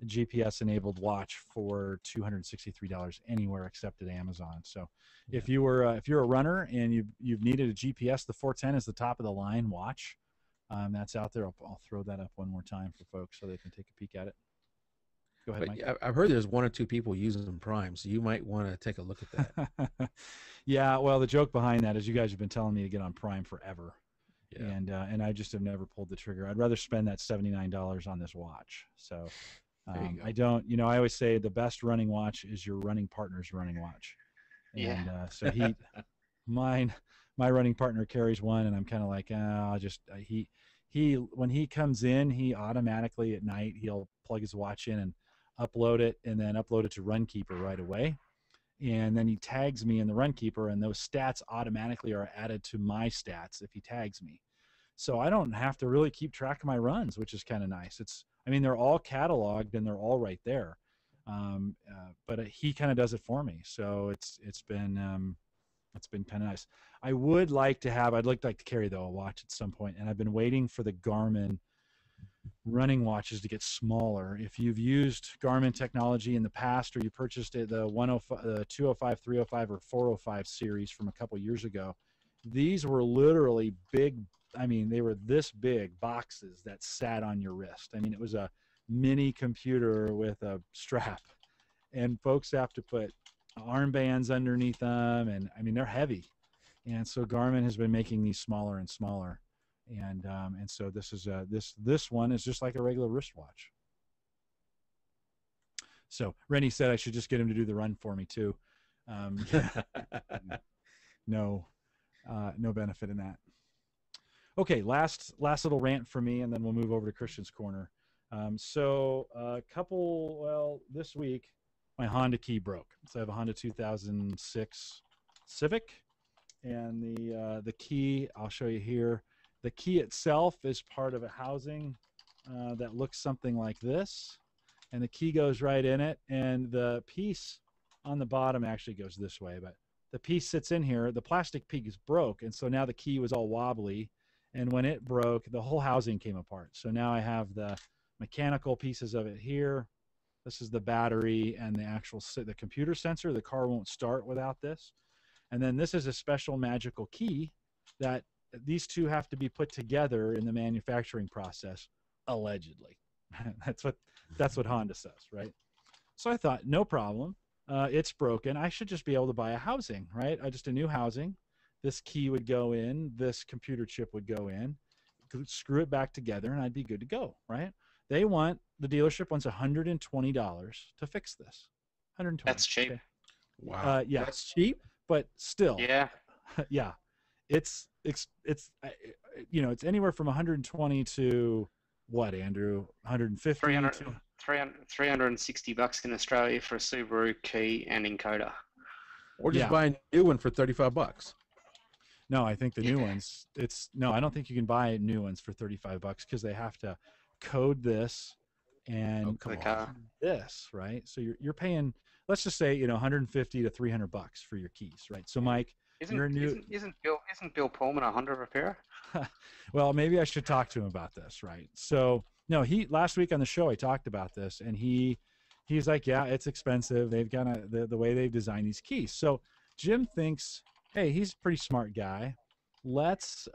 A: GPS-enabled watch for $263 anywhere except at Amazon. So, if you're a runner and you've needed a GPS, the 410 is the top of the line watch. That's out there. I'll throw that up one more time for folks so they can take a peek at it. Go ahead, Mike.
C: I've heard there's 1 or 2 people using Prime, so you might want to take a look at that.
A: Yeah. Well, the joke behind that is you guys have been telling me to get on Prime forever. Yeah. And I just have never pulled the trigger. I'd rather spend that $79 on this watch. So I don't, I always say the best running watch is your running partner's running watch. And so my running partner carries one, and I'm kind of like, when he comes in, he automatically at night, he'll plug his watch in and upload it, and then upload it to Runkeeper right away. And then he tags me in the Runkeeper, and those stats automatically are added to my stats if he tags me. So I don't have to really keep track of my runs, which is kind of nice. They're all cataloged and they're all right there. But he kind of does it for me. So it's been kind of nice. I'd like to carry though a watch at some point, and I've been waiting for the Garmin running watches to get smaller. If you've used Garmin technology in the past, or you purchased it, the 205, 305, or 405 series from a couple years ago, these were literally big. They were this big boxes that sat on your wrist. It was a mini computer with a strap, and folks have to put armbands underneath them, and they're heavy. And so Garmin has been making these smaller and smaller. And so this one is just like a regular wristwatch. So Rennie said I should just get him to do the run for me too. No benefit in that. Okay, last little rant for me, and then we'll move over to Christian's Corner. This week my Honda key broke. So I have a Honda 2006 Civic, and the key, I'll show you here. The key itself is part of a housing that looks something like this, and the key goes right in it, and the piece on the bottom actually goes this way, but the piece sits in here. The plastic piece broke, and so now the key was all wobbly, and when it broke, the whole housing came apart. So now I have the mechanical pieces of it here. This is the battery and the computer sensor. The car won't start without this. And then this is a special magical key that these two have to be put together in the manufacturing process, allegedly. That's what Honda says, right? So I thought, no problem. It's broken. I should just be able to buy a housing, right? Just a new housing. This key would go in. This computer chip would go in. Screw it back together, and I'd be good to go, right? The dealership wants $120 to fix this. $120.
E: That's cheap.
A: Okay.
C: Wow.
A: Yeah.
C: That's cheap,
A: but still.
E: Yeah.
A: Yeah. It's anywhere from 120 to what, Andrew? 150
E: $360 in Australia for a Subaru key and encoder.
C: Or just buy a new one for $35.
A: No, I think the new ones. I don't think you can buy new ones for $35 because they have to code this and this, right? So you're paying, let's just say, $150 to $300 for your keys, right? So Mike,
E: Isn't Bill Pullman a Honda repairer?
A: Well, maybe I should talk to him about this, right? So no, last week on the show I talked about this, and he he's like, yeah, it's expensive. They've got the way they've designed these keys. So Jim thinks, hey, he's a pretty smart guy.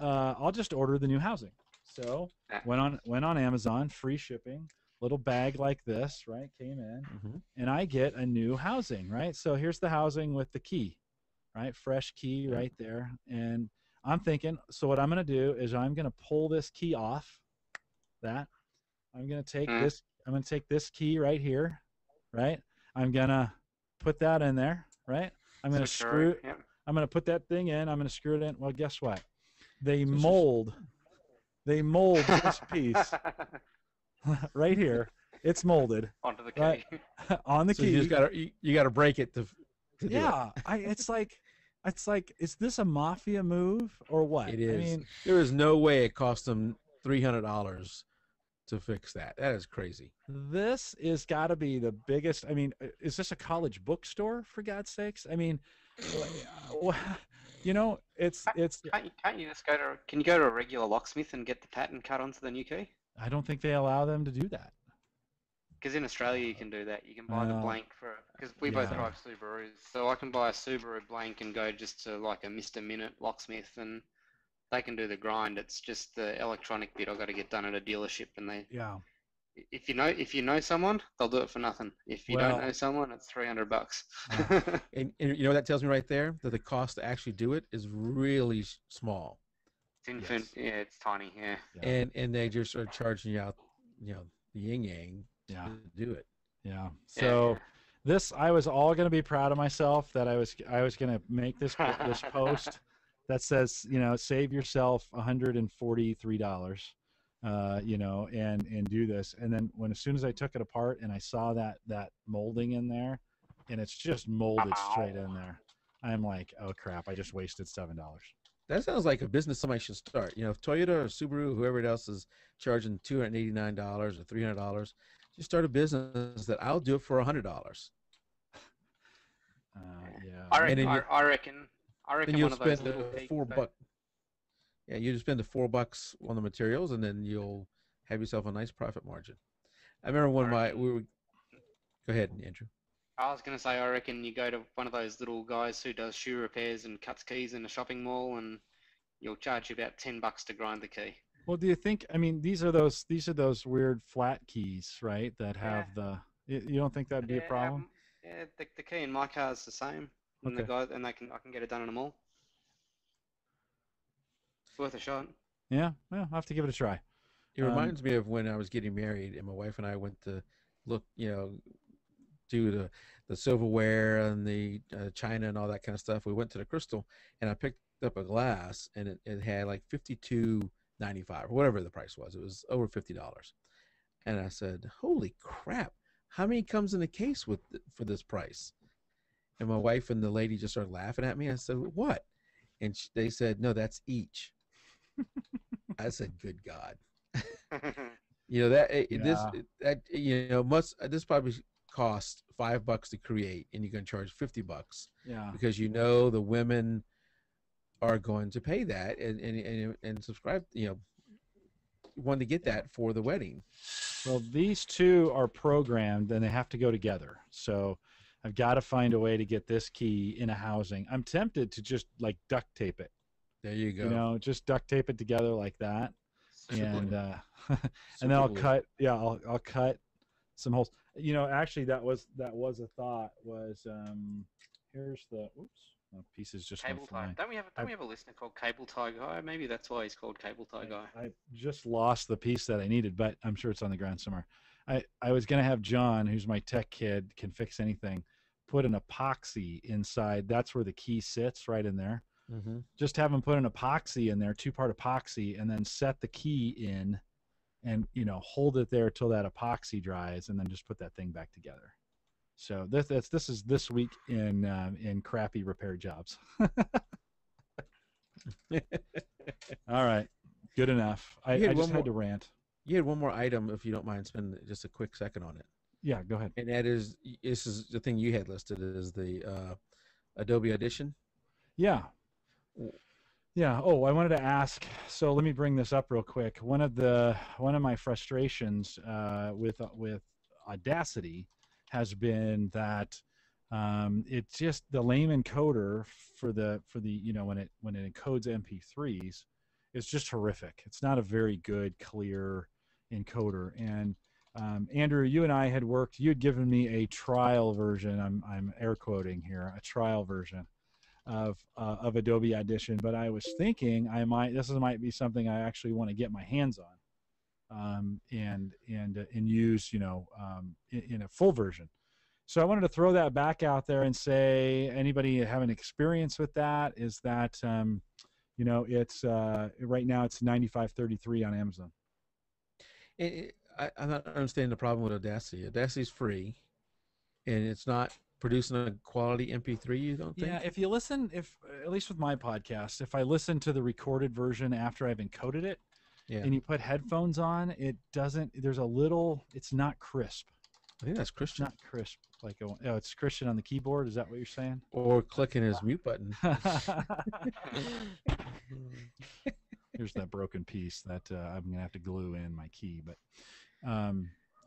A: I'll just order the new housing. So went on Amazon, free shipping, little bag like this, right? Came in, and I get a new housing, right? So here's the housing with the key, right? Fresh key right there. And I'm thinking, so what I'm going to do is I'm going to pull this key off that. I'm going to take this. I'm going to take this key right here, right? I'm going to put that in there, right? I'm going to screw. Yep. I'm going to put that thing in. I'm going to screw it in. Well, guess what? They mold this piece right here. It's molded
E: onto the key.
A: Right? On the
C: so
A: key.
C: You got to break it to
A: yeah. It's like, is this a mafia move or what?
C: It is.
A: I mean,
C: there is no way it cost them $300 to fix that. That is crazy.
A: This is got to be the biggest. I mean, is this a college bookstore, for God's sakes? I mean, you know, it's.
E: Can't you just go to? Can you go to a regular locksmith and get the pattern cut onto the new key?
A: I don't think they allow them to do that.
E: Because in Australia you can do that. You can buy the blank because we both drive Subarus, so I can buy a Subaru blank and go just to like a Mr. Minute locksmith and they can do the grind. It's just the electronic bit I've got to get done at a dealership, and they.
A: Yeah.
E: If you know someone, they'll do it for nothing. If you don't know someone, it's $300.
C: And you know what that tells me right there? That the cost to actually do it is really small.
E: It's infant. Yes. Yeah, it's tiny. Yeah.
C: And they just are charging you out, you know, the yin yang to do it.
A: Yeah. So this, I was all going to be proud of myself that I was going to make this post that says, you know, save yourself $143. You know, and do this. And then as soon as I took it apart and I saw that molding in there, and it's just molded straight in there, I'm like, oh crap, I just wasted $7.
C: That sounds like a business somebody should start. You know, if Toyota or Subaru, whoever else is charging $289 or $300, just start a business that I'll do it for $100.
E: Yeah. I reckon
C: you'll
E: one of those
C: spend
E: little
C: $4. Yeah, you just spend the $4 on the materials, and then you'll have yourself a nice profit margin. I remember when go ahead, Andrew.
E: I was going to say, I reckon you go to one of those little guys who does shoe repairs and cuts keys in a shopping mall, and you'll charge you about $10 to grind the key.
A: Well, do you think? I mean, these are those weird flat keys, right? That have You don't think that'd be a problem?
E: Yeah, the key in my car is the same. And I can get it done in a mall. It's worth a shot.
A: Yeah, well, I'll have to give it a try.
C: It reminds me of when I was getting married and my wife and I went to look, you know, do the silverware and the china and all that kind of stuff. We went to the Crystal and I picked up a glass and it had like $52.95 or whatever the price was. It was over $50. And I said, holy crap, how many comes in a case for this price? And my wife and the lady just started laughing at me. I said, what? And they said, no, that's each. I said, good God. You know, this probably costs $5 to create, and you can charge $50.
A: Yeah.
C: Because you know the women are going to pay that and subscribe, you know, want to get that for the wedding.
A: Well, these two are programmed and they have to go together. So I've got to find a way to get this key in a housing. I'm tempted to just like duct tape it.
C: There you go.
A: You know, just duct tape it together like that. And and then I'll cut some holes. You know, actually that was a thought was here's the pieces just
E: cable tie. Don't we have a listener called Cable Tie Guy? Maybe that's why he's called Cable Tie Guy.
A: I just lost the piece that I needed, but I'm sure it's on the ground somewhere. I was gonna have John, who's my tech kid, can fix anything, put an epoxy inside. That's where the key sits, right in there.
C: Mm-hmm.
A: Just have him put an epoxy in there, 2-part epoxy, and then set the key in, and you know, hold it there till that epoxy dries, and then just put that thing back together. So this is this week in crappy repair jobs. All right, good enough. I just had to rant.
C: You had one more item, if you don't mind spending just a quick second on it.
A: Yeah, go ahead.
C: And that is, this is the thing you had listed is the Adobe Audition.
A: Yeah. Yeah. Oh, I wanted to ask. So let me bring this up real quick. One of my frustrations with Audacity has been that it's just the lame encoder for the when it encodes MP3s, it's just horrific. It's not a very good clear encoder. And Andrew, you and I had worked. You had given me a trial version. I'm air quoting here, a trial version of Adobe Audition. But I was thinking this might be something I actually want to get my hands on, and use in a full version. So I wanted to throw that back out there and say, anybody having experience with that? Is that it's right now it's $95.33 on Amazon.
C: I'm not understanding the problem with Audacity. Audacity's free, and it's not producing a quality MP3. You don't think?
A: Yeah, if you listen, at least with my podcast, if I listen to the recorded version after I've encoded it, and you put headphones on, it doesn't. It's not crisp.
C: I think that's Christian.
A: Not crisp. It's Christian on the keyboard. Is that what you're saying?
C: Or clicking his mute button.
A: Here's that broken piece that I'm gonna have to glue in my key, but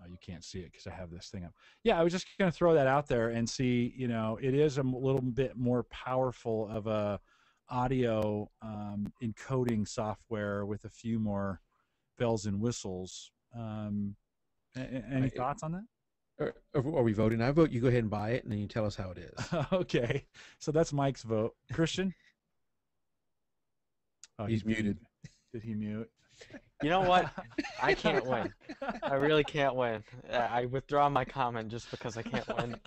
A: you can't see it because I have this thing up. Yeah, I was just gonna throw that out there and see. It is a little bit more powerful of a audio encoding software with a few more bells and whistles. Any thoughts on that?
C: Are we voting? I vote you go ahead and buy it, and then you tell us how it is.
A: Okay, so that's Mike's vote. Christian? Oh,
C: he's muted.
A: Did he mute?
B: You know what? I can't win. I really can't win. I withdraw my comment just because I can't win.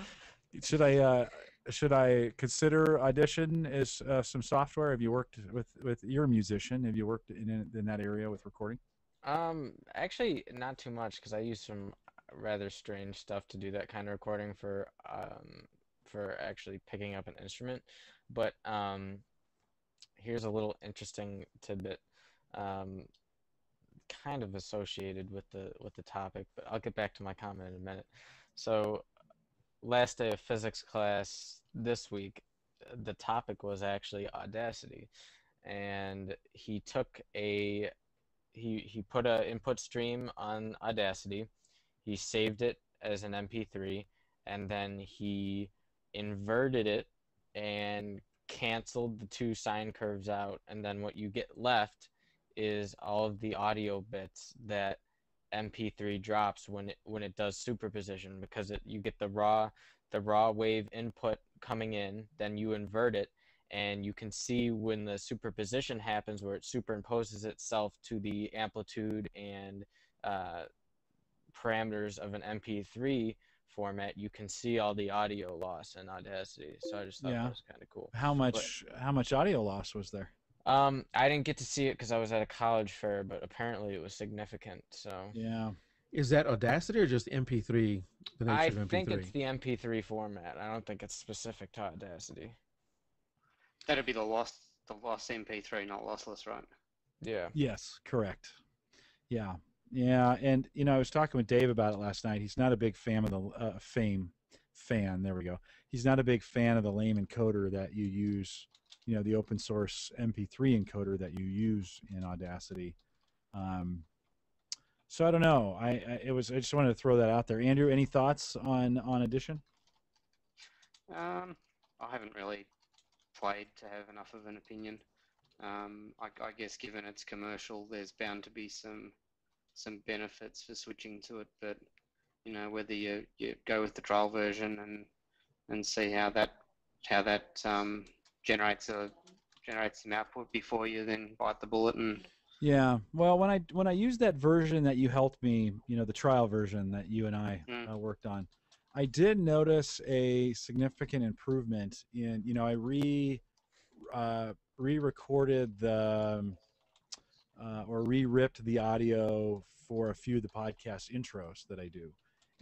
A: Should I consider Audition as some software? Have you worked with you're a musician? Have you worked in that area with recording?
B: Actually, not too much because I use some rather strange stuff to do that kind of recording for actually picking up an instrument. But here's a little interesting tidbit, kind of associated with the topic, but I'll get back to my comment in a minute. So last day of physics class this week, the topic was actually Audacity, and he took he put a input stream on Audacity, he saved it as an MP3, and then he inverted it and canceled the two sine curves out, and then what you get left is all of the audio bits that MP3 drops when it does superposition, because you get the raw wave input coming in, then you invert it, and you can see when the superposition happens where it superimposes itself to the amplitude and parameters of an MP3 format, you can see all the audio loss in Audacity. So I just thought that was kind of cool.
A: How much audio loss was there?
B: I didn't get to see it because I was at a college fair, but apparently it was significant. So
A: yeah.
C: Is that Audacity or just MP3?
B: I think it's the MP3 format. I don't think it's specific to Audacity.
E: That'd be the lost MP3, not lossless, right?
B: Yeah.
A: Yes, correct. Yeah. Yeah, and I was talking with Dave about it last night. He's not a big fan of the fan. There we go. He's not a big fan of the lame encoder that you use. The open source MP3 encoder that you use in Audacity. So I don't know. I just wanted to throw that out there. Andrew, any thoughts on Audition?
E: I haven't really played to have enough of an opinion. I guess given it's commercial, there's bound to be some benefits for switching to it, but whether you go with the trial version and see how that generates some output before you then bite the bullet. And
A: yeah, well, when I used that version that you helped me, the trial version that you and I worked on, I did notice a significant improvement in I re-recorded the or re-ripped the audio for a few of the podcast intros that I do,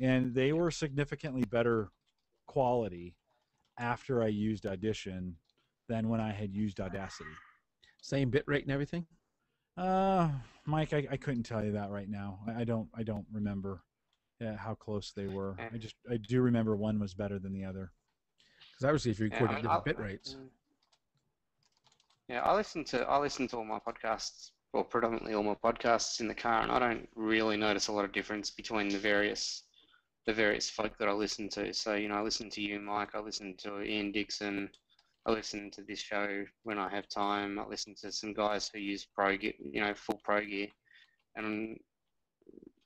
A: and they were significantly better quality after I used Audition than when I had used Audacity.
C: Same bit rate and everything?
A: Mike, I couldn't tell you that right now. I don't remember how close they were. I do remember one was better than the other.
C: Because obviously, if you record at different bit rates.
E: Yeah, I listen to all my podcasts, well, predominantly all my podcasts in the car, and I don't really notice a lot of difference between the various the various folk that I listen to. So, you know, I listen to you, Mike. I listen to Ian Dixon. I listen to this show when I have time. I listen to some guys who use pro gear, you know, full pro gear, and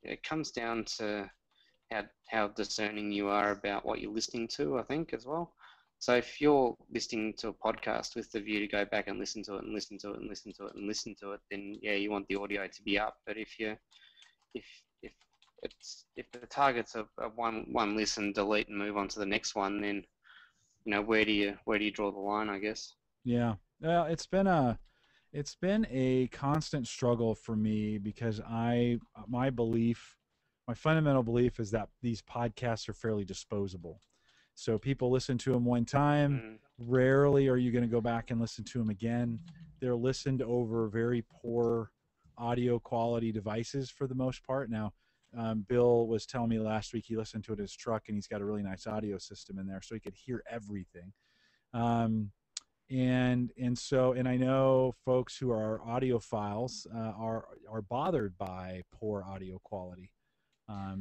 E: it comes down to how discerning you are about what you're listening to, I think, as well. So if you're listening to a podcast with the view to go back and listen to it and listen to it and listen to it and listen to it, then yeah, you want the audio to be up. But if if the target's a one listen, delete, and move on to the next one, then you know where do you draw the line, I guess.
A: Yeah. Well, it's been a constant struggle for me because my fundamental belief is that these podcasts are fairly disposable. So people listen to them one time. Rarely are you going to go back and listen to them again. They're listened over very poor audio quality devices for the most part. Now, Bill was telling me last week he listened to it in his truck, and he's got a really nice audio system in there, so he could hear everything. And I know folks who are audiophiles are bothered by poor audio quality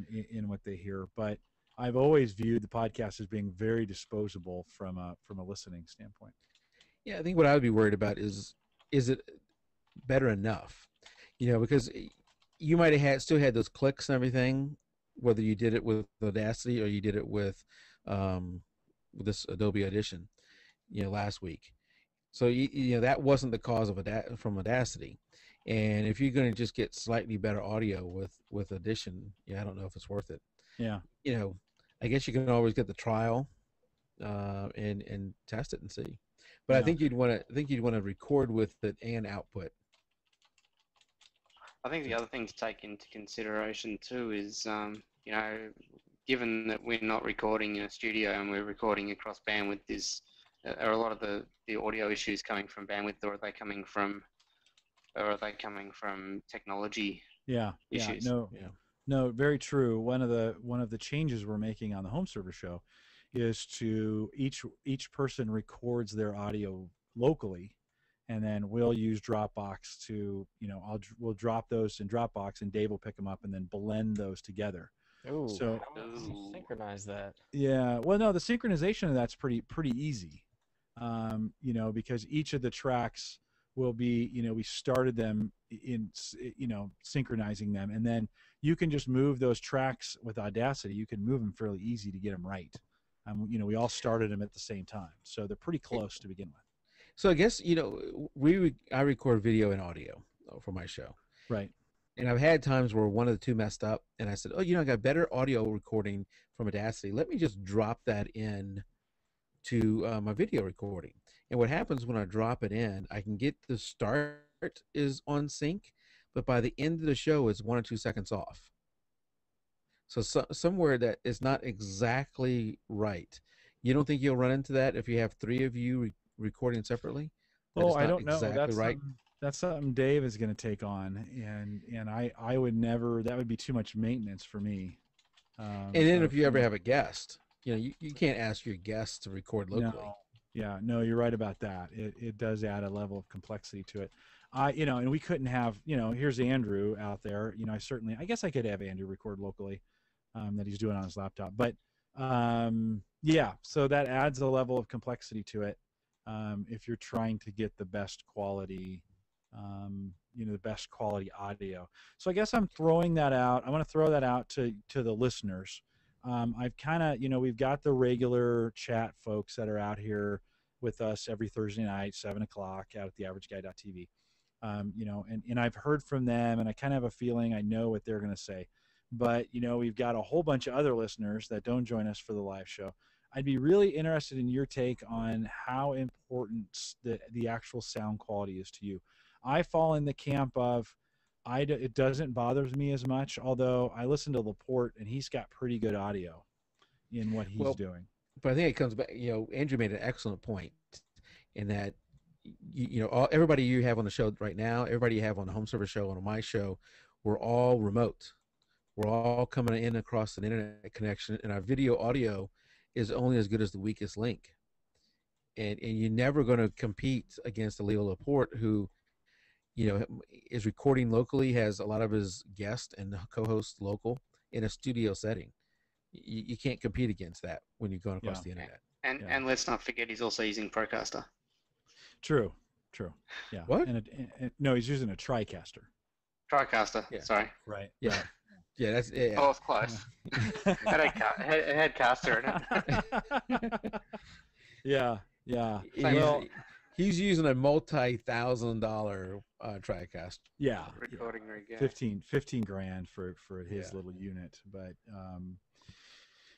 A: in what they hear. But I've always viewed the podcast as being very disposable from a listening standpoint.
C: Yeah, I think what I would be worried about is it better enough? You know, because you might have still had those clicks and everything, whether you did it with Audacity or you did it with this Adobe Audition, you know, last week. So you know that wasn't the cause of from Audacity, and if you're going to just get slightly better audio with Audition, yeah, I don't know if it's worth it.
A: Yeah.
C: You know, I guess you can always get the trial and test it and see. But I think you'd want to record with it and output.
E: I think the other thing to take into consideration too is, you know, given that we're not recording in a studio and we're recording across bandwidth, are a lot of the audio issues coming from bandwidth, or are they coming from technology issues?
A: No, very true. One of the changes we're making on the home server show is to each person records their audio locally, and then we'll use Dropbox to, you know, we'll drop those in Dropbox, and Dave will pick them up and then blend those together.
B: Ooh,
A: so
B: synchronize that.
A: Yeah, well, no, the synchronization of that's pretty easy. You know, because each of the tracks will be, you know, we started them in, you know, synchronizing them, and then you can just move those tracks with Audacity. You can move them fairly easy to get them right. You know, we all started them at the same time, so they're pretty close to begin with.
C: So I guess, you know, I record video and audio for my show.
A: Right.
C: And I've had times where one of the two messed up, and I said, oh, you know, I got better audio recording from Audacity. Let me just drop that in to my video recording. And what happens when I drop it in, I can get the start is on sync, but by the end of the show, it's 1 or 2 seconds off. So somewhere that is not exactly right. You don't think you'll run into that if you have 3 of you recording separately?
A: Oh, I don't know.
C: Exactly right.
A: That's something Dave is going to take on, and I would never. That would be too much maintenance for me.
C: And then if you ever have a guest, you know, you can't ask your guests to record locally.
A: No. Yeah, no, you're right about that. It does add a level of complexity to it. You know, and we couldn't have, you know, here's Andrew out there. You know, I guess I could have Andrew record locally, that he's doing on his laptop. But yeah, so that adds a level of complexity to it. If you're trying to get the best quality, you know, the best quality audio. So I guess I'm throwing that out. I want to throw that out to the listeners. I've kind of, you know, we've got the regular chat folks that are out here with us every Thursday night, 7 o'clock out at theaverageguy.tv. You know, and I've heard from them, and I kind of have a feeling I know what they're going to say. But, you know, we've got a whole bunch of other listeners that don't join us for the live show. I'd be really interested in your take on how important the actual sound quality is to you. I fall in the camp of it doesn't bother me as much, although I listen to Laporte, and he's got pretty good audio in what he's doing.
C: But I think it comes back, you know, Andrew made an excellent point in that, you know, everybody you have on the show right now, everybody you have on the home server show, on my show, we're all remote. We're all coming in across an internet connection, and our video audio is only as good as the weakest link. And you're never going to compete against a Leo Laporte who, you know, is recording locally, has a lot of his guests and co-hosts local in a studio setting. you can't compete against that when you're going across
A: Yeah.
C: the internet.
E: And let's not forget he's also using Procaster.
A: True. Yeah.
C: What?
A: And no, he's using a TriCaster.
E: TriCaster.
C: Yeah.
E: Sorry.
A: Right.
C: Yeah.
A: Right.
C: Yeah, that's yeah.
E: Oh, it's close. it had caster in it.
A: Yeah.
C: He's, he's using a multi-$1,000 TriCaster.
A: Yeah.
E: Recording rig. Yeah.
A: 15 grand for his
C: Yeah.
A: little unit, but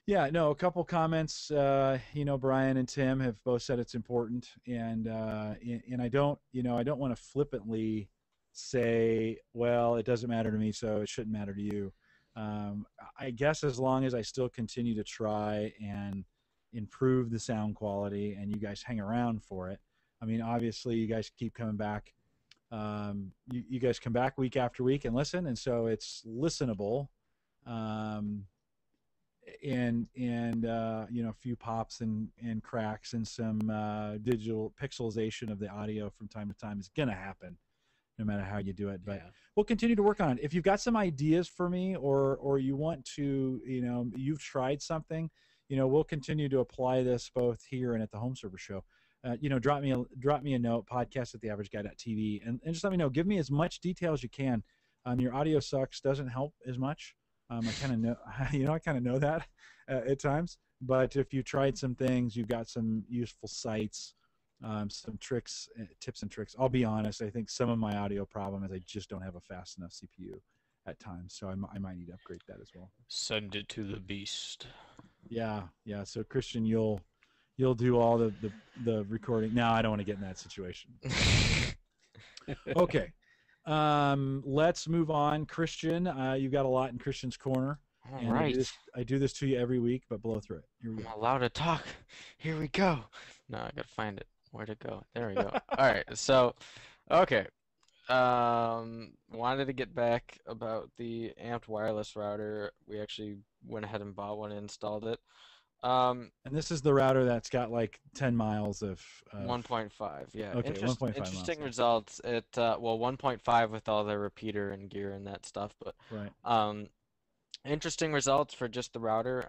A: yeah, no, a couple comments. Brian and Tim have both said it's important, and I don't want to flippantly say, well, it doesn't matter to me, so it shouldn't matter to you. I guess as long as I still continue to try and improve the sound quality, and you guys hang around for it. I mean, obviously, you guys keep coming back. You guys come back week after week and listen, and so it's listenable. And a few pops and cracks and some digital pixelization of the audio from time to time is gonna happen, no matter how you do it. But we'll continue to work on it. If you've got some ideas for me, or you want to, you've tried something, we'll continue to apply this both here and at the Home Server Show. Drop me a note, podcast@theaverageguy.tv, and just let me know. Give me as much detail as you can. Your audio sucks doesn't help as much. I kind of know, I kind of know that at times. But if you tried some things, you've got some useful sites, some tricks, tips and tricks. I'll be honest. I think some of my audio problem is I just don't have a fast enough CPU at times, so I might need to upgrade that as well.
B: Send it to the beast.
A: Yeah. So Christian, you'll do all the recording. No, I don't want to get in that situation. Okay. Let's move on. Christian, you've got a lot in Christian's corner.
B: All right.
A: I do this to you every week, but blow through it. Here we go.
B: I'm allowed to talk. Here we go. No, I gotta find it. Where'd it go? There we go. All right. So, okay. Wanted to get back about the amped wireless router. We actually went ahead and bought one and installed it.
A: And this is the router that's got like 10 miles of
B: 1.5, yeah.
A: Okay, 1.5
B: interesting
A: miles.
B: results. It 1.5 with all the repeater and gear and that stuff, but
A: right.
B: Interesting results for just the router.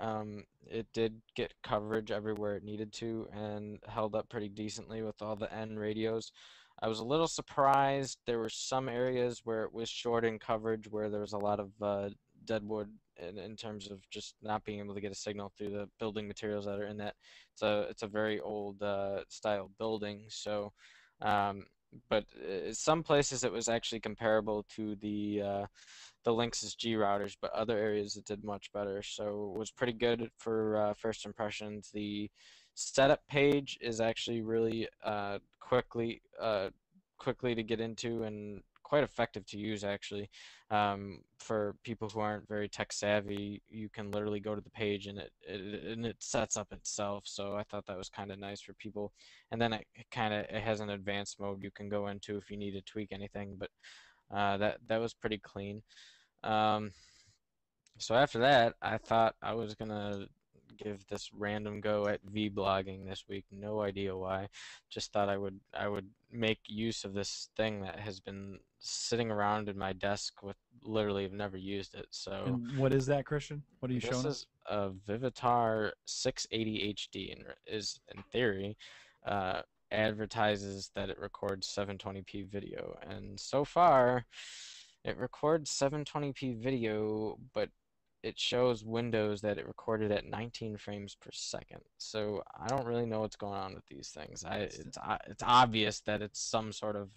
B: It did get coverage everywhere it needed to and held up pretty decently with all the N radios. I was a little surprised. There were some areas where it was short in coverage, where there was a lot of deadwood in terms of just not being able to get a signal through the building materials that are in that. It's a very old style building. So, but some places it was actually comparable to the Linksys G routers, but other areas it did much better. So it was pretty good for first impressions. The setup page is actually really quickly to get into and quite effective to use actually. For people who aren't very tech savvy, you can literally go to the page and it sets up itself. So I thought that was kind of nice for people. And then it has an advanced mode you can go into if you need to tweak anything. But that was pretty clean. So after that, I thought I was gonna give this random go at vlogging this week. No idea why. Just thought I would make use of this thing that has been sitting around in my desk with literally have never used it. So
A: And what is that, Christian? What are you showing us?
B: This is a Vivitar 680 HD and is in theory advertises that it records 720p video, and so far it records 720p video, but it shows Windows that it recorded at 19 frames per second. So I don't really know what's going on with these things. It's obvious that it's some sort of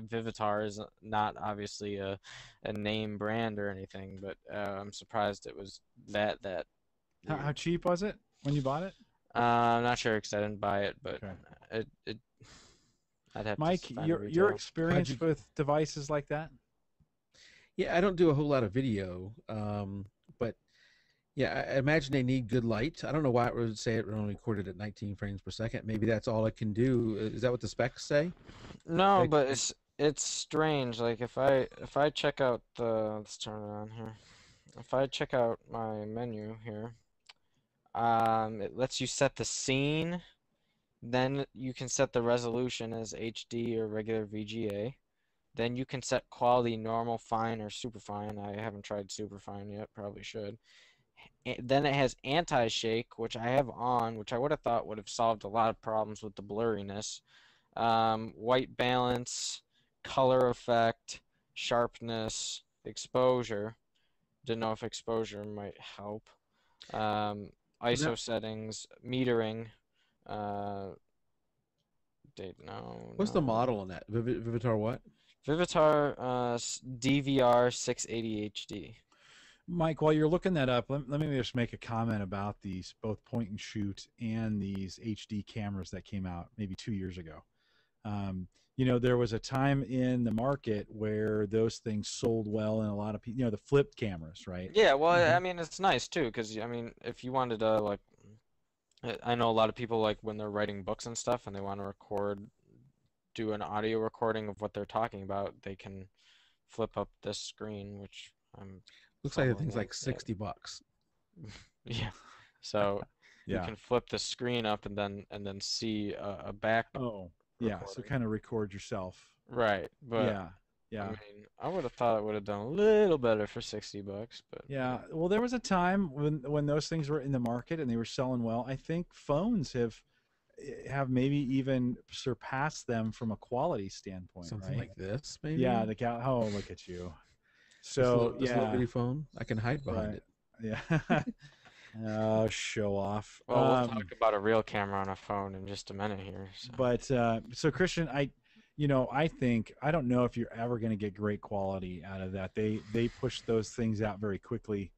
B: Vivitar is not obviously a name brand or anything, but I'm surprised it was that.
A: How cheap was it when you bought it?
B: I'm not sure because I didn't buy it, but
A: Okay.
B: I'd have
A: Mike,
B: to find
A: your
B: retail.
A: experience with devices like that?
C: Yeah, I don't do a whole lot of video, but yeah, I imagine they need good light. I don't know why it would say it only recorded at 19 frames per second. Maybe that's all it can do. Is that what the specs say?
B: No, but it's strange. Like if I check out the, let's turn it on here. If I check out my menu here, it lets you set the scene. Then you can set the resolution as HD or regular VGA. Then you can set quality normal, fine, or super fine. I haven't tried super fine yet, probably should. Then it has anti-shake, which I have on, which I would have thought would have solved a lot of problems with the blurriness. White balance, color effect, sharpness, exposure. Didn't know if exposure might help. ISO settings, metering. Uh,
C: What's the
B: no.
C: model on that? Vivitar what?
B: Vivitar DVR 680 HD.
A: Mike, while you're looking that up, let me just make a comment about these both point and shoot and these HD cameras that came out maybe 2 years ago. There was a time in the market where those things sold well, and a lot of people, the flipped cameras, right?
B: Yeah, well, I mean, it's nice too, because I mean, if you wanted to like, I know a lot of people like when they're writing books and stuff, and they want to do an audio recording of what they're talking about, they can flip up this screen, which
C: looks like the thing's like $60.
B: Yeah, so
A: Yeah.
B: you can flip the screen up and then see a back.
A: Oh, yeah. So
B: recording.
A: kind of record yourself.
B: Right, but
A: yeah.
B: I mean, I would have thought it would have done a little better for $60, but
A: Yeah. Well, there was a time when those things were in the market and they were selling well. I think phones have maybe even surpassed them from a quality standpoint.
C: Something
A: right?
C: like this, maybe.
A: Yeah. Oh, look at you. So
C: this little bitty phone, I can hide behind it.
A: Yeah. Oh, show off.
B: well, we'll talk about a real camera on a phone in just a minute here. So.
A: But so Christian, I think I don't know if you're ever going to get great quality out of that. They push those things out very quickly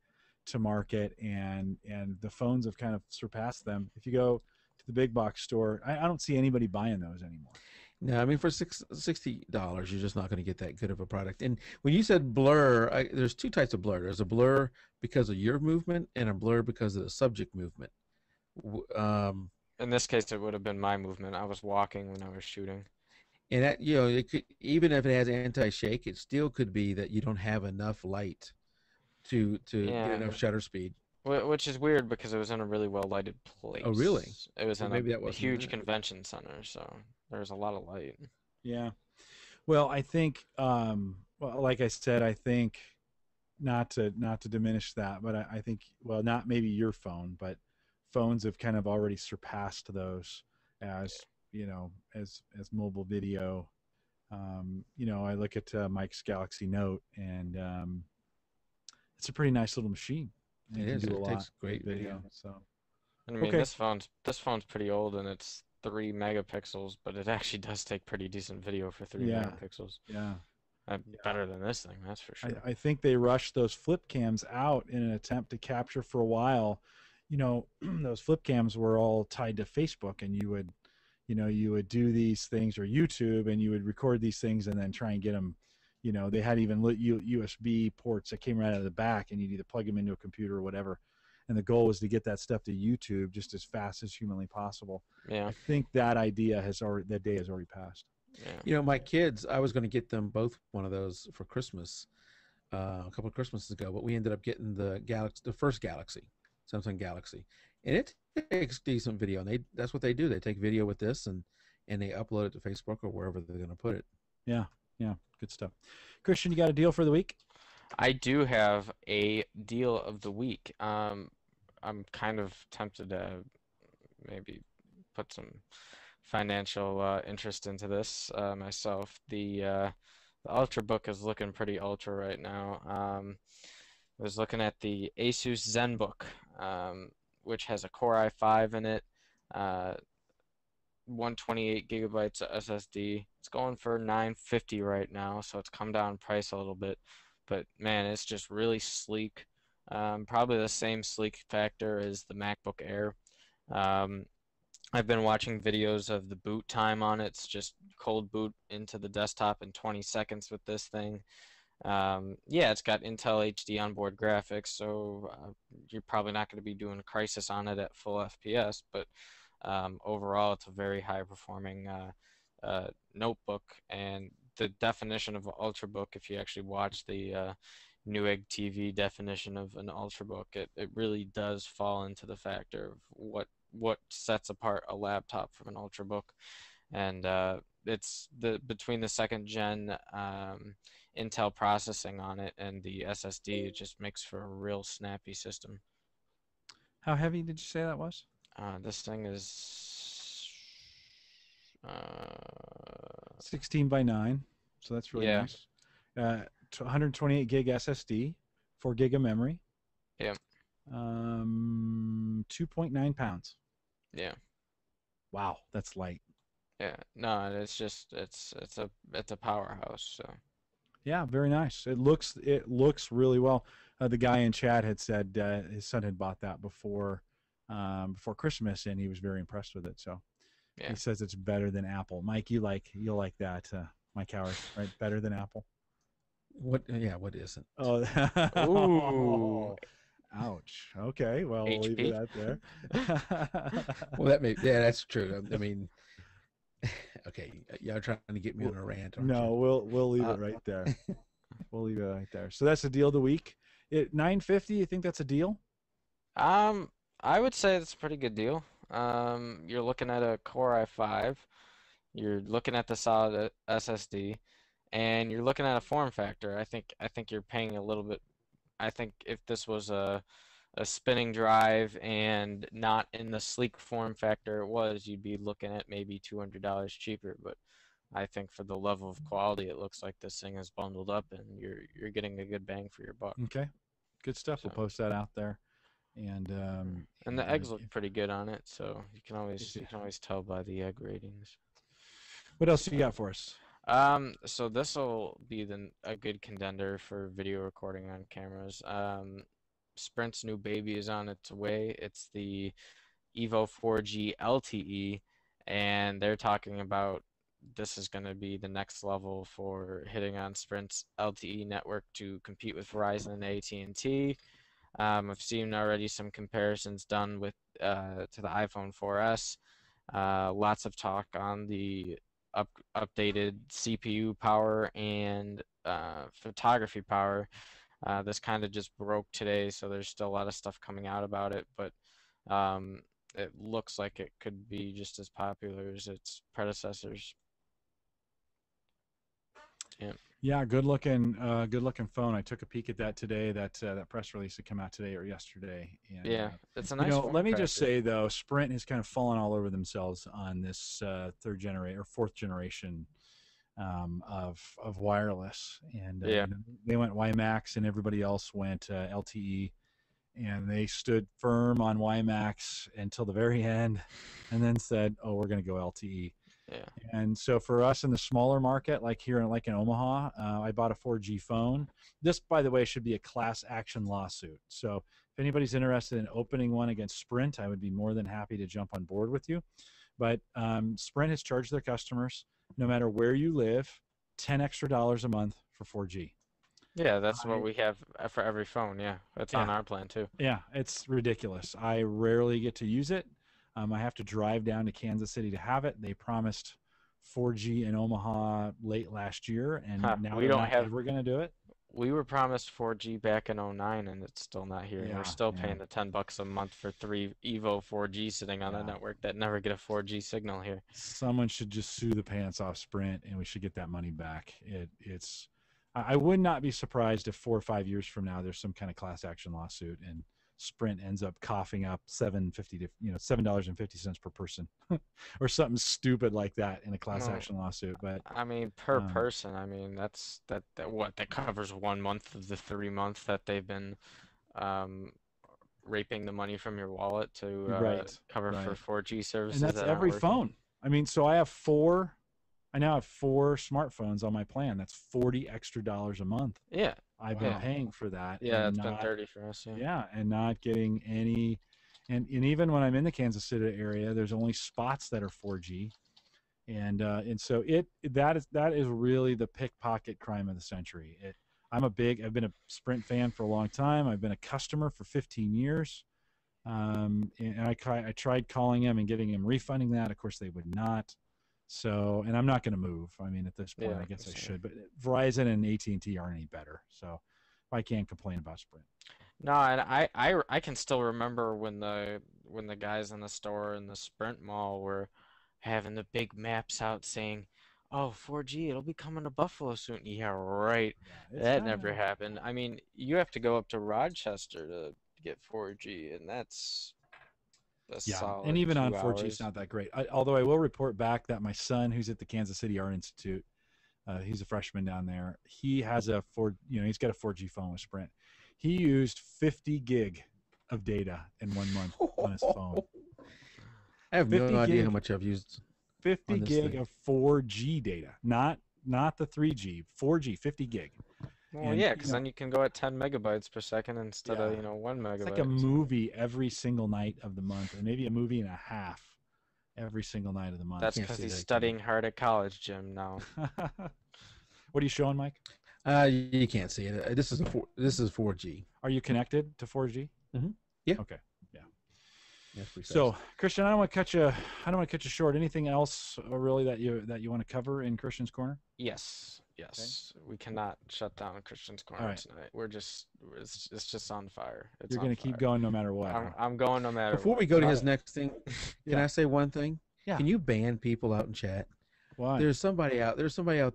A: to market, and the phones have kind of surpassed them. If you go to the big box store, I don't see anybody buying those anymore.
C: No, I mean for $60, you're just not going to get that good of a product. And when you said blur, there's two types of blur. There's a blur because of your movement and a blur because of the subject movement.
B: In this case, it would have been my movement. I was walking when I was shooting.
C: And that, it could, even if it has anti-shake, it still could be that you don't have enough light to get enough shutter speed.
B: Which is weird because it was in a really well lighted place.
C: Oh, really?
B: It was in
C: maybe
B: a
C: that wasn't
B: huge
C: it.
B: convention center, so there was a lot of light.
A: Yeah. Well, I think, like I said, I think not to diminish that, but I think, well, not maybe your phone, but phones have kind of already surpassed those as as mobile video. I look at Mike's Galaxy Note, and it's a pretty nice little machine.
C: It is. It takes great video.
A: So,
B: I mean, this phone's pretty old, and it's 3 megapixels, but it actually does take pretty decent video for 3 megapixels.
A: Yeah.
B: Better than this thing, that's for sure.
A: I think they rushed those flip cams out in an attempt to capture for a while. Those flip cams were all tied to Facebook, and you would do these things, or YouTube, and you would record these things and then try and get them. They had even USB ports that came right out of the back, and you'd either plug them into a computer or whatever. And the goal was to get that stuff to YouTube just as fast as humanly possible.
B: Yeah.
A: I think that day has already passed.
B: Yeah.
C: My kids, I was going to get them both one of those for Christmas, a couple of Christmases ago, but we ended up getting the first Samsung Galaxy, and it takes decent video. And that's what they do. They take video with this and they upload it to Facebook or wherever they're going to put it.
A: Yeah, good stuff. Christian, you got a deal for the week?
B: I do have a deal of the week. I'm kind of tempted to maybe put some financial interest into this myself. The Ultrabook is looking pretty ultra right now. I was looking at the Asus ZenBook, which has a Core i5 in it, 128 gigabytes of SSD. It's going for $950 right now, so it's come down in price a little bit. But man, it's just really sleek. Probably the same sleek factor as the MacBook Air. I've been watching videos of the boot time on it. It's just cold boot into the desktop in 20 seconds with this thing. It's got Intel HD onboard graphics, so you're probably not going to be doing a Crisis on it at full FPS, but overall it's a very high performing notebook. And the definition of an Ultrabook, if you actually watch the Newegg TV definition of an Ultrabook, it really does fall into the factor of what sets apart a laptop from an Ultrabook. And it's between the second gen Intel processing on it and the SSD, it just makes for a real snappy system.
A: How heavy did you say that was?
B: This thing is
A: 16 by 9, so that's really
B: yeah,
A: nice. 128 gig SSD, 4 gig of memory.
B: yeah,
A: 2.9 pounds.
B: yeah,
A: Wow, that's light.
B: yeah. No, it's just it's a powerhouse. So
A: Yeah, very nice. It looks really well. The guy in chat had said his son had bought that before Christmas, and he was very impressed with it. So
B: yeah.
A: he says it's better than Apple. Mike, you'll like that, Mike Howard, right? Better than Apple.
C: What? Yeah, what isn't?
A: Oh,
B: Ooh,
A: ouch. Okay, well, we'll leave
B: HP.
A: it out there.
C: Well, yeah, that's true. I mean, okay, y'all trying to get me on a rant, aren't
A: No, we'll leave it right there. We'll leave it right there. So that's the deal of the week. $950. You think that's a deal?
B: I would say it's a pretty good deal. You're looking at a Core i5, you're looking at the solid SSD, and you're looking at a form factor. I think you're paying a little bit. I think if this was a spinning drive and not in the sleek form factor it was, you'd be looking at maybe $200 cheaper. But I think for the level of quality, it looks like this thing is bundled up, and you're getting a good bang for your buck.
A: Okay, good stuff. We'll
B: So.
A: post that out there. And
B: the eggs look pretty good on it, so you can always tell by the egg ratings.
A: What else you got for us?
B: So this will be a good contender for video recording on cameras. Sprint's new baby is on its way. It's the Evo 4G LTE, and they're talking about this is going to be the next level for hitting on Sprint's LTE network to compete with Verizon and AT&T. I've seen already some comparisons done with to the iPhone 4S. Lots of talk on the updated CPU power and photography power. This kind of just broke today, so there's still a lot of stuff coming out about it, but it looks like it could be just as popular as its predecessors. Yeah.
A: Yeah, good looking phone. I took a peek at that today. That press release had come out today or yesterday. And,
B: Yeah, it's a nice form
A: let me just
B: factor.
A: say though, Sprint has kind of fallen all over themselves on this fourth generation of wireless, and
B: Yeah.
A: they went WiMAX and everybody else went LTE, and they stood firm on WiMAX until the very end, and then said, "Oh, we're going to go LTE."
B: Yeah.
A: And so for us in the smaller market, like in Omaha, I bought a 4G phone. This, by the way, should be a class action lawsuit. So if anybody's interested in opening one against Sprint, I would be more than happy to jump on board with you. But Sprint has charged their customers, no matter where you live, $10 extra a month for 4G.
B: Yeah, that's what we have for every phone. Yeah, that's on our plan too.
A: Yeah, it's ridiculous. I rarely get to use it. I have to drive down to Kansas City to have it. They promised 4G in Omaha late last year, and now they're not ever going to do it.
B: We were promised 4G back in 2009, and it's still not here.
A: Yeah,
B: we're still paying the $10 a month for 3 Evo 4G sitting on a network that never get a 4G signal here.
A: Someone should just sue the pants off Sprint, and we should get that money back. I would not be surprised if 4 or 5 years from now there's some kind of class action lawsuit and Sprint ends up coughing up $7.50 per person or something stupid like that in a class action lawsuit. But
B: I mean, per person, I mean that covers 1 month of the 3 months that they've been raping the money from your wallet to cover for 4G services.
A: And that's every phone. I mean, so I now have 4 smartphones on my plan. That's $40 extra a month.
B: Yeah.
A: I've been paying for that.
B: Yeah, it's been 30 for us.
A: Yeah, and not getting any, and even when I'm in the Kansas City area, there's only spots that are 4G, and so that is really the pickpocket crime of the century. I've been a Sprint fan for a long time. I've been a customer for 15 years, and I tried calling them and getting them refunding that. Of course, they would not. So, and I'm not going to move. I mean, at this point, I guess I should. But Verizon and AT&T aren't any better, so I can't complain about Sprint.
B: No, and I can still remember when the guys in the store in the Sprint mall were having the big maps out saying, "Oh, 4G, it'll be coming to Buffalo soon." Yeah, right. That never happened. I mean, you have to go up to Rochester to get 4G, and that's a
A: Yeah,
B: solid
A: and even
B: 2
A: on 4G, it's
B: hours.
A: not that great. Although I will report back that my son, who's at the Kansas City Art Institute, he's a freshman down there. He has he's got a 4G phone with Sprint. He used 50 gig of data in 1 month on his phone.
C: I have
A: 50
C: no idea
A: gig.
C: how much I've used
A: 50
C: on this
A: gig
C: thing.
A: of 4G data, not the 3G, 4G, 50 gig.
B: Well,
A: And,
B: yeah, because then you can go at 10 megabytes per second instead of,
A: Yeah.
B: 1 megabyte.
A: It's like a movie every single night of the month, or maybe a movie and a half every single night of the month.
B: That's
C: Can't
B: because
C: see
B: he's
C: that, can
B: studying hard at college, Jim, now.
A: What are you showing, Mike?
C: You can't see it. This is 4G.
A: Are you connected to 4G?
C: Mm-hmm. Yeah.
A: Okay. Yeah.
C: That's pretty
A: So,
C: fast.
A: Christian, I don't want to cut you short. Anything else, really, that you want to cover in Christian's corner?
B: Yes. We cannot shut down Christian's Corner
A: right.
B: tonight. It's just on fire.
A: You're going to keep going no matter what.
B: I'm going no matter
C: Before
B: what.
C: we go to his next thing, can
A: Yeah.
C: I say one thing?
A: Yeah.
C: Can you ban people out in chat?
A: Why?
C: There's somebody out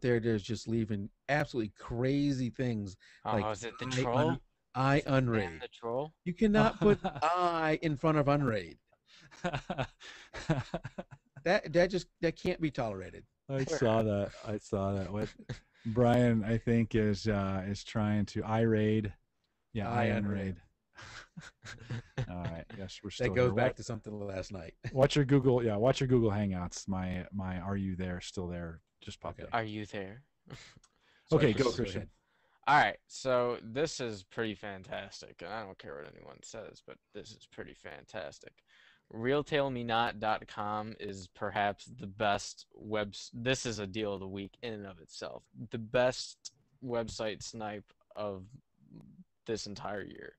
C: there that's just leaving absolutely crazy things.
B: Oh,
C: like
B: is it the troll?
C: I
B: Ban
C: unraid.
B: the troll?
C: You cannot put I in front of unraid. That can't be tolerated.
A: I saw that. What Brian, I think, is trying to raid. Yeah, I unraid. All right. Yes, we're still
C: That goes
A: here.
C: back to something last night.
A: Watch your Google Hangouts. My Are You There still there? Just popped up.
B: Are you there?
A: Okay,
C: Sorry,
A: go,
C: Chris,
A: Christian.
C: ahead.
B: All right, so this is pretty fantastic, and I don't care what anyone says, but this is pretty fantastic. RealTaleMeNot.com is perhaps the best this is a deal of the week in and of itself. The best website snipe of this entire year.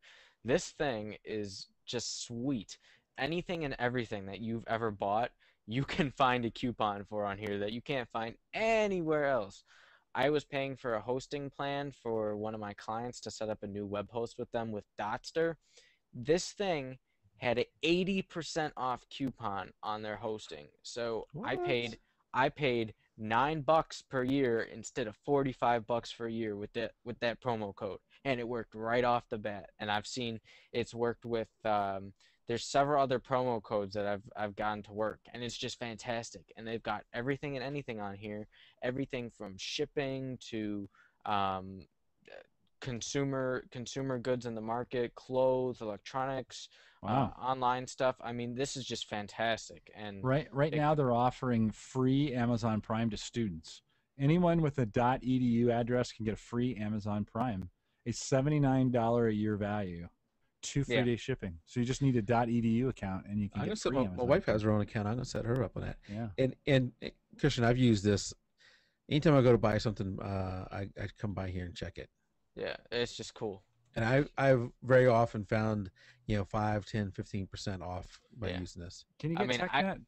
B: This thing is just sweet. Anything and everything that you've ever bought, you can find a coupon for on here that you can't find anywhere else. I was paying for a hosting plan for one of my clients to set up a new web host with them with Dotster. This thing had an 80% off coupon on their hosting. So I paid $9 per year instead of $45 per year with that promo code, and it worked right off the bat. And I've seen it's worked with there's several other promo codes that I've gotten to work, and it's just fantastic. And they've got everything and anything on here, everything from shipping to consumer goods in the market, clothes, electronics,
A: Wow.
B: online stuff. I mean, this is just fantastic. And
A: Right now they're offering free Amazon Prime to students. Anyone with a .edu address can get a free Amazon Prime. A $79 a year value, 2 free day shipping. So you just need a .edu account and you can get free Amazon.
C: My wife has her own account. I'm gonna set her up on that.
A: Yeah.
C: And Christian, I've used this. Anytime I go to buy something, I come by here and check it.
B: Yeah, it's just cool.
C: And I've very often found 5, 10, 15% off by using this.
A: Can you get TechNet?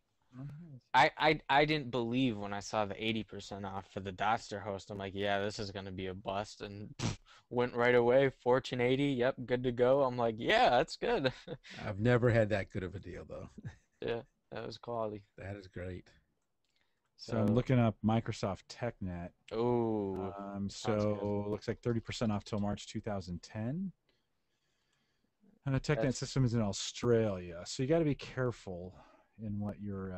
B: I didn't believe when I saw the 80% off for the Dotster host. I'm like, yeah, this is gonna be a bust, and went right away. Fortune 80, yep, good to go. I'm like, yeah, that's good.
C: I've never had that good of a deal though.
B: Yeah, that was quality.
C: That is great.
A: So I'm looking up Microsoft TechNet.
B: Oh,
A: so looks like 30% off till March 2010. And the TechNet system is in Australia, so you got to be careful in what you're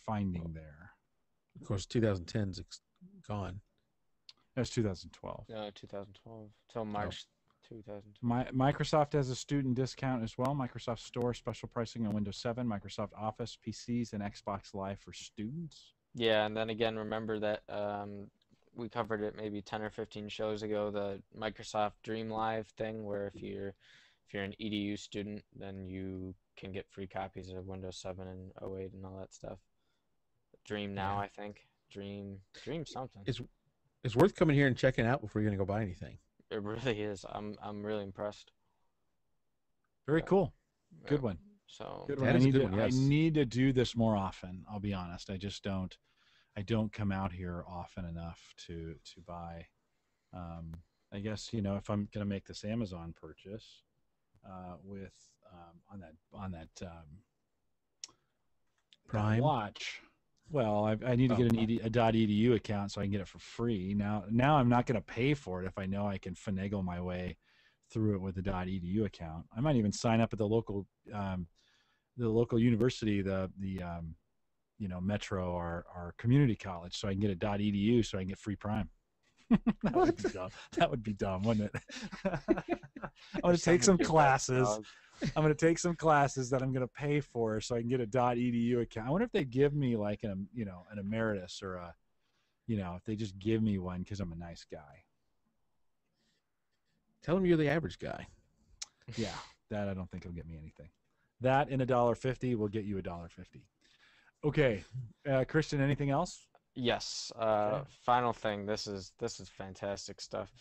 A: finding there.
C: Of course, 2010's gone.
A: That's 2012.
B: No, 2012 till March 2012.
A: Microsoft has a student discount as well. Microsoft Store special pricing on Windows 7, Microsoft Office, PCs, and Xbox Live for students.
B: Yeah, and then again, remember that we covered it maybe 10 or 15 shows ago, the Microsoft Dream Live thing, where if you're an EDU student, then you can get free copies of Windows 7 and 08 and all that stuff. Dream Now, I think. Dream something.
C: It's worth coming here and checking out before you're gonna go buy anything.
B: It really is. I'm really impressed.
A: Very cool. Good one.
B: So
A: good one. I need to do this more often. I'll be honest. I just don't. I don't come out here often enough to buy. I guess if I'm gonna make this Amazon purchase with on that
C: Prime
A: watch. Well, I need to get a .edu account so I can get it for free. Now I'm not going to pay for it if I know I can finagle my way through it with the .edu account. I might even sign up at the local university, the Metro or community college, so I can get a .edu, so I can get free Prime. That would be dumb. That would be dumb, wouldn't it? I'm going to take some classes. I'm going to take some classes that I'm going to pay for, so I can get a .edu account. I wonder if they give me like an emeritus, or if they just give me one because I'm a nice guy.
C: Tell them you're the average guy.
A: Yeah, that I don't think will get me anything. That and $1.50 will get you $1.50. Okay, Christian, anything else?
B: Yes.
A: Okay.
B: Final thing. This is fantastic stuff.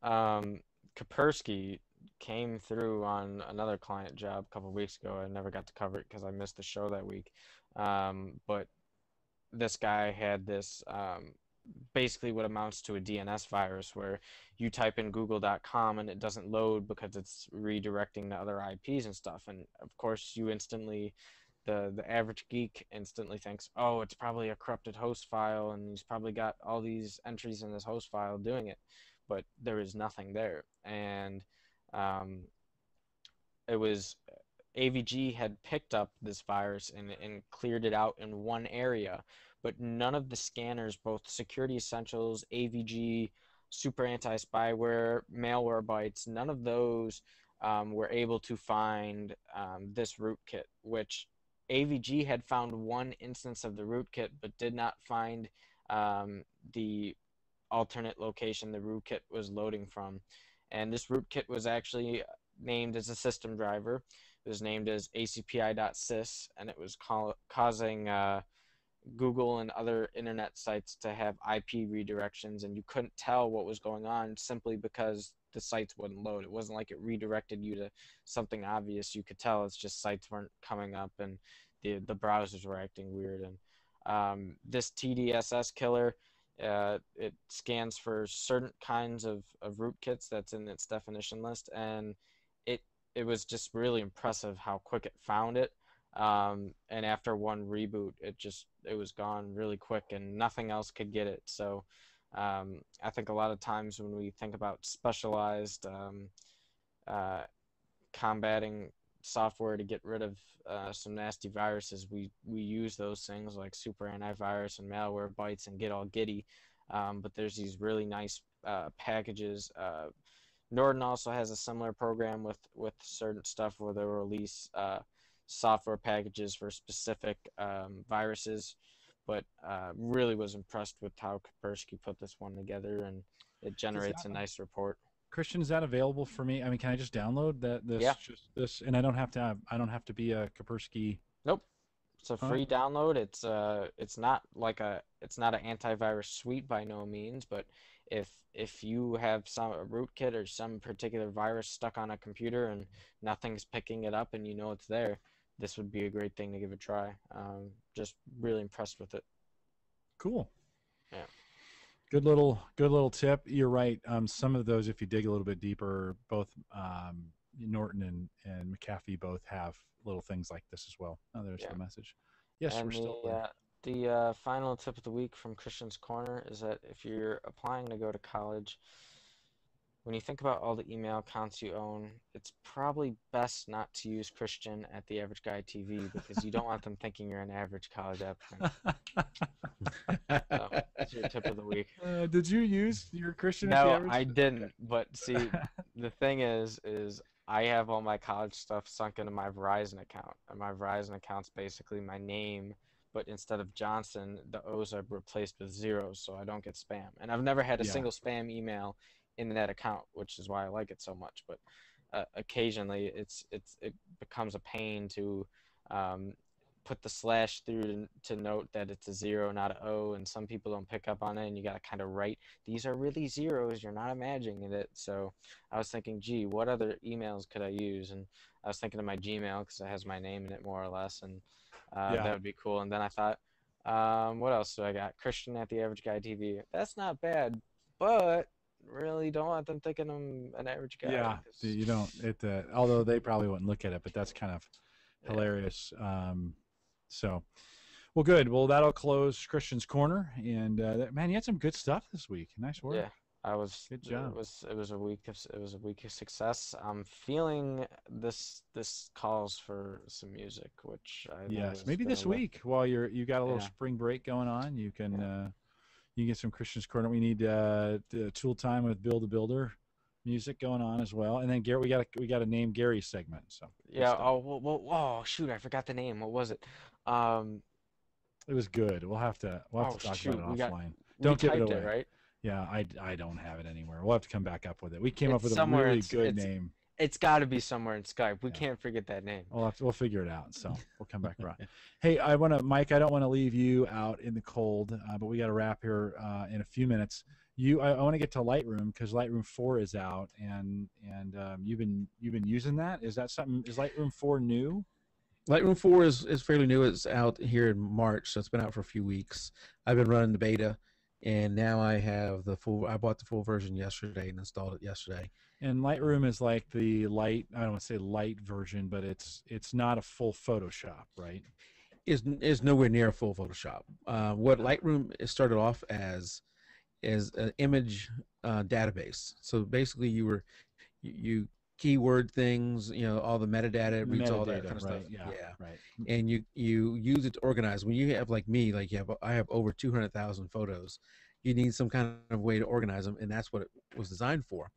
B: Kaspersky came through on another client job a couple weeks ago. I never got to cover it because I missed the show that week. But this guy had this basically what amounts to a DNS virus, where you type in google.com and it doesn't load because it's redirecting to other IPs and stuff. And of course, you instantly, the average geek instantly thinks, oh, it's probably a corrupted host file, and he's probably got all these entries in this host file doing it. But there is nothing there. And it was AVG had picked up this virus and cleared it out in one area, but none of the scanners, both Security Essentials, AVG, Super Anti-Spyware, Malwarebytes, none of those were able to find this rootkit, which AVG had found one instance of the rootkit, but did not find the alternate location the rootkit was loading from. And this rootkit was actually named as a system driver. It was named as acpi.sys, and it was causing Google and other internet sites to have IP redirections, and you couldn't tell what was going on simply because the sites wouldn't load. It wasn't like it redirected you to something obvious. You could tell it's just sites weren't coming up, and the browsers were acting weird. And this TDSS killer, it scans for certain kinds of rootkits that's in its definition list, and it was just really impressive how quick it found it. And after one reboot, it was gone really quick, and nothing else could get it. So I think a lot of times when we think about specialized combating software to get rid of some nasty viruses, we use those things like Super Antivirus and Malwarebytes and get all giddy. But there's these really nice packages. Norton also has a similar program with certain stuff where they'll release software packages for specific viruses, but really was impressed with how Kaspersky put this one together, and it generates a nice report.
A: Christian, is that available for me? I mean, can I just download this, and I don't have to be a Kaspersky?
B: Nope. It's a free download. It's not an antivirus suite by no means, but if you have a rootkit or some particular virus stuck on a computer and nothing's picking it up and you know it's there, this would be a great thing to give a try. Just really impressed with it.
A: Cool.
B: Yeah.
A: Good little tip. You're right. Some of those, if you dig a little bit deeper, both Norton and McAfee both have little things like this as well. Oh, there's the message. Yes,
B: and
A: we're still there.
B: The final tip of the week from Christian's Corner is that if you're applying to go to college, when you think about all the email accounts you own, it's probably best not to use Christian at the Average Guy TV, because you don't want them thinking you're an average college applicant. So, that's your tip of the week.
A: Did you use your Christian?
B: No, I didn't. But see, the thing is I have all my college stuff sunk into my Verizon account, and my Verizon account's basically my name, but instead of Johnson, the O's are replaced with zeros, so I don't get spam. And I've never had a single spam email in that account, which is why I like it so much. But occasionally, it becomes a pain to put the slash through to note that it's a zero, not an O, and some people don't pick up on it, and you got to kind of write, these are really zeros, you're not imagining it. So I was thinking, gee, what other emails could I use? And I was thinking of my Gmail, because it has my name in it more or less, and that would be cool. And then I thought, what else do I got? Christian at the Average Guy TV. That's not bad, but really don't want them thinking I'm an average guy.
A: Yeah, you don't. Although they probably wouldn't look at it, but that's kind of hilarious. So, well, good. Well, that'll close Christian's Corner. And man, you had some good stuff this week. Nice work.
B: Yeah, I was.
A: Good job.
B: It was a week of success. I'm feeling this calls for some music, which I know
A: Yes,
B: is
A: maybe
B: gonna
A: this
B: lift.
A: week while you got a little
B: Yeah.
A: spring break going on, you can
B: Yeah.
A: you can get some Christian's Corner. We need the Tool Time with Bill the Builder music going on as well, and then Gary, we got to name Gary's segment. So good
B: Yeah.
A: stuff.
B: Oh, shoot! I forgot the name. What was it? Um.
A: It was good. We'll have
B: Oh
A: to talk about
B: shoot!
A: it
B: We got.
A: offline.
B: We
A: Don't give it
B: typed it
A: away.
B: right.
A: Yeah, I don't have it anywhere. We'll have to come back up with it. We came up
B: It's
A: with a
B: somewhere.
A: really good name.
B: It's got to be somewhere in Skype. We
A: Yeah.
B: can't forget that name.
A: We'll figure it out. So we'll come back around. Hey, Mike, I don't want to leave you out in the cold, but we got to wrap here in a few minutes. I want to get to Lightroom because Lightroom 4 is out, and you've been using that. Is that something? Is Lightroom 4 new?
C: Lightroom 4 is fairly new. It's out here in March, so it's been out for a few weeks. I've been running the beta, and now I have the full. I bought the full version yesterday and installed it yesterday.
A: And Lightroom is like the light. I don't want to say light version, but it's not a full Photoshop, right?
C: Is nowhere near a full Photoshop. What Lightroom started off as an image database. So basically, you keyword things, all the metadata, it reads all that kind of stuff.
A: Yeah, right.
C: And you use it to organize. When you have like me, I have over 200,000 photos. You need some kind of way to organize them, and that's what it was designed for.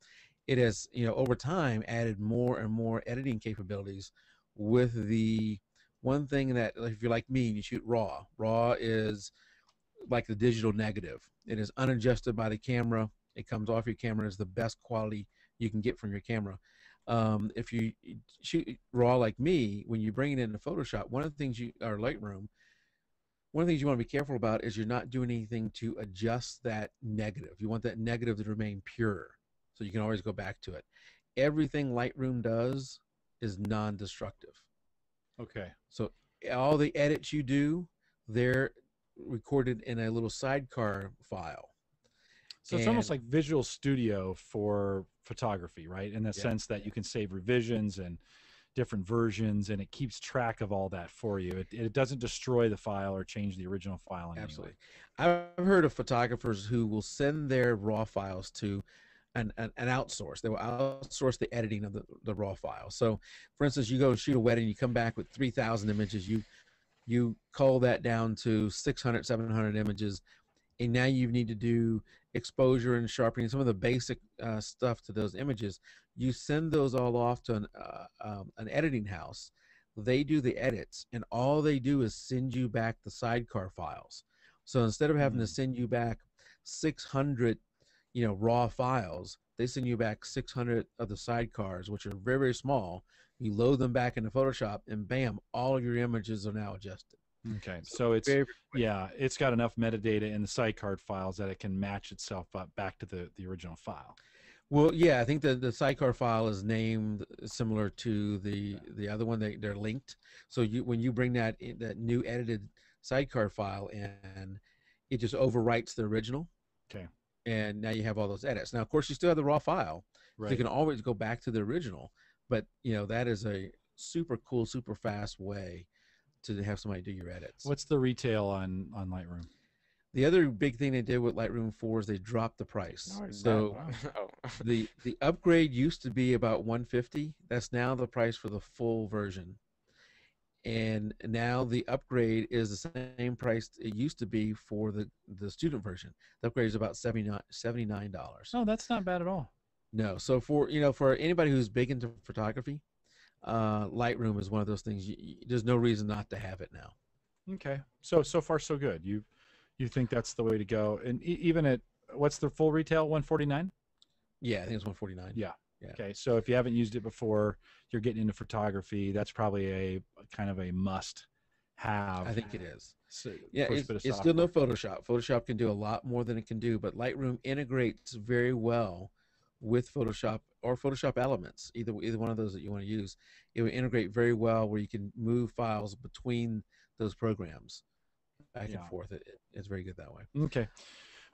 C: It has, over time, added more and more editing capabilities. With the one thing that, if you're like me, you shoot RAW. RAW is like the digital negative. It is unadjusted by the camera. It comes off your camera. It's the best quality you can get from your camera. If you shoot RAW like me, when you bring it into Photoshop, one of the things or Lightroom, one of the things you want to be careful about is you're not doing anything to adjust that negative. You want that negative to remain pure, so you can always go back to it. Everything Lightroom does is non-destructive.
A: Okay.
C: So all the edits you do, they're recorded in a little sidecar file.
A: So it's almost like Visual Studio for photography, right? In the sense that you can save revisions and different versions, and it keeps track of all that for you. It doesn't destroy the file or change the original file in
C: Absolutely.
A: any way.
C: I've heard of photographers who will send their RAW files to an outsource. They will outsource the editing of the RAW file. So, for instance, you go shoot a wedding, you come back with 3,000 images, you cull that down to 600, 700 images, and now you need to do exposure and sharpening, some of the basic stuff to those images. You send those all off to an editing house. They do the edits, and all they do is send you back the sidecar files. So instead of having to send you back 600, raw files, they send you back 600 of the sidecars, which are very, very small. You load them back into Photoshop, and bam, all of your images are now adjusted.
A: Okay, so it's it's got enough metadata in the sidecar files that it can match itself up back to the original file.
C: Well, yeah, I think the sidecar file is named similar to the other one. They're linked. So when you bring that new edited sidecar file in, it just overwrites the original.
A: Okay.
C: And now you have all those edits. Now, of course, you still have the raw file.
A: Right.
C: So you can always go back to the original. But that is a super cool, super fast way to have somebody do your edits.
A: What's the retail on Lightroom?
C: The other big thing they did with Lightroom 4 is they dropped the price. So the upgrade used to be about $150. That's now the price for the full version. And now the upgrade is the same price it used to be for the student version. The upgrade is about $79.
A: Oh, that's not bad at all.
C: No. So for anybody who's big into photography, Lightroom is one of those things. There's no reason not to have it now.
A: Okay. So far so good. You think that's the way to go? And even at what's the full retail? $149?
C: Yeah, I think it's $149.
A: Yeah. Okay. So if you haven't used it before, you're getting into photography. That's probably a kind of a must-have.
C: I think it is.
A: So
C: yeah, it's still no Photoshop. Photoshop can do a lot more than it can do, but Lightroom integrates very well with Photoshop or Photoshop Elements, either one of those that you want to use. It will integrate very well where you can move files between those programs back and forth. It's very good that way.
A: Okay.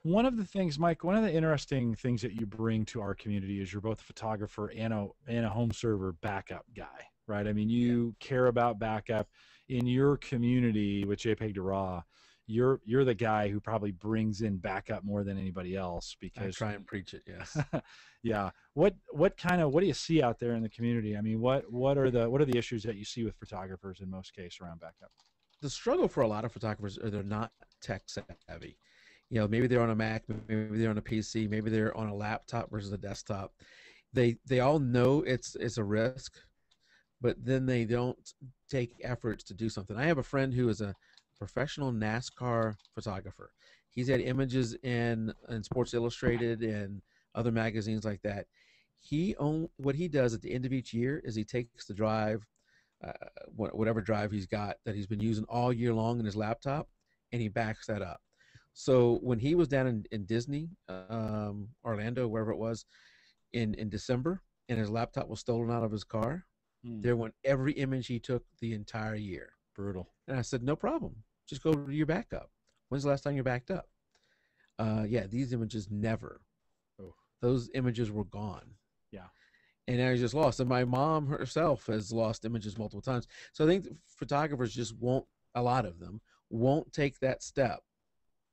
A: One of the things, Mike, one of the interesting things that you bring to our community is you're both a photographer and a home server backup guy, right? I mean, you care about backup in your community with JPEG to RAW. you're the guy who probably brings in backup more than anybody else because
C: I try and preach it. Yes.
A: Yeah. What do you see out there in the community? I mean, what are the issues that you see with photographers in most cases around backup?
C: The struggle for a lot of photographers are they're not tech savvy. You know, maybe they're on a Mac, maybe they're on a PC, maybe they're on a laptop versus a desktop. They all know it's a risk, but then they don't take efforts to do something. I have a friend who is a professional NASCAR photographer. He's had images in Sports Illustrated and other magazines like that. What he does at the end of each year is he takes the drive, whatever drive he's got that he's been using all year long in his laptop, and he backs that up. So when he was down in Disney, Orlando, wherever it was, in December, and his laptop was stolen out of his car, there went every image he took the entire year.
A: Brutal.
C: And I said, no problem. Just go to your backup. When's the last time you backed up? Yeah, these images never.
A: Oh.
C: Those images were gone.
A: Yeah.
C: And I was just lost. And my mom herself has lost images multiple times. So I think photographers just a lot of them won't take that step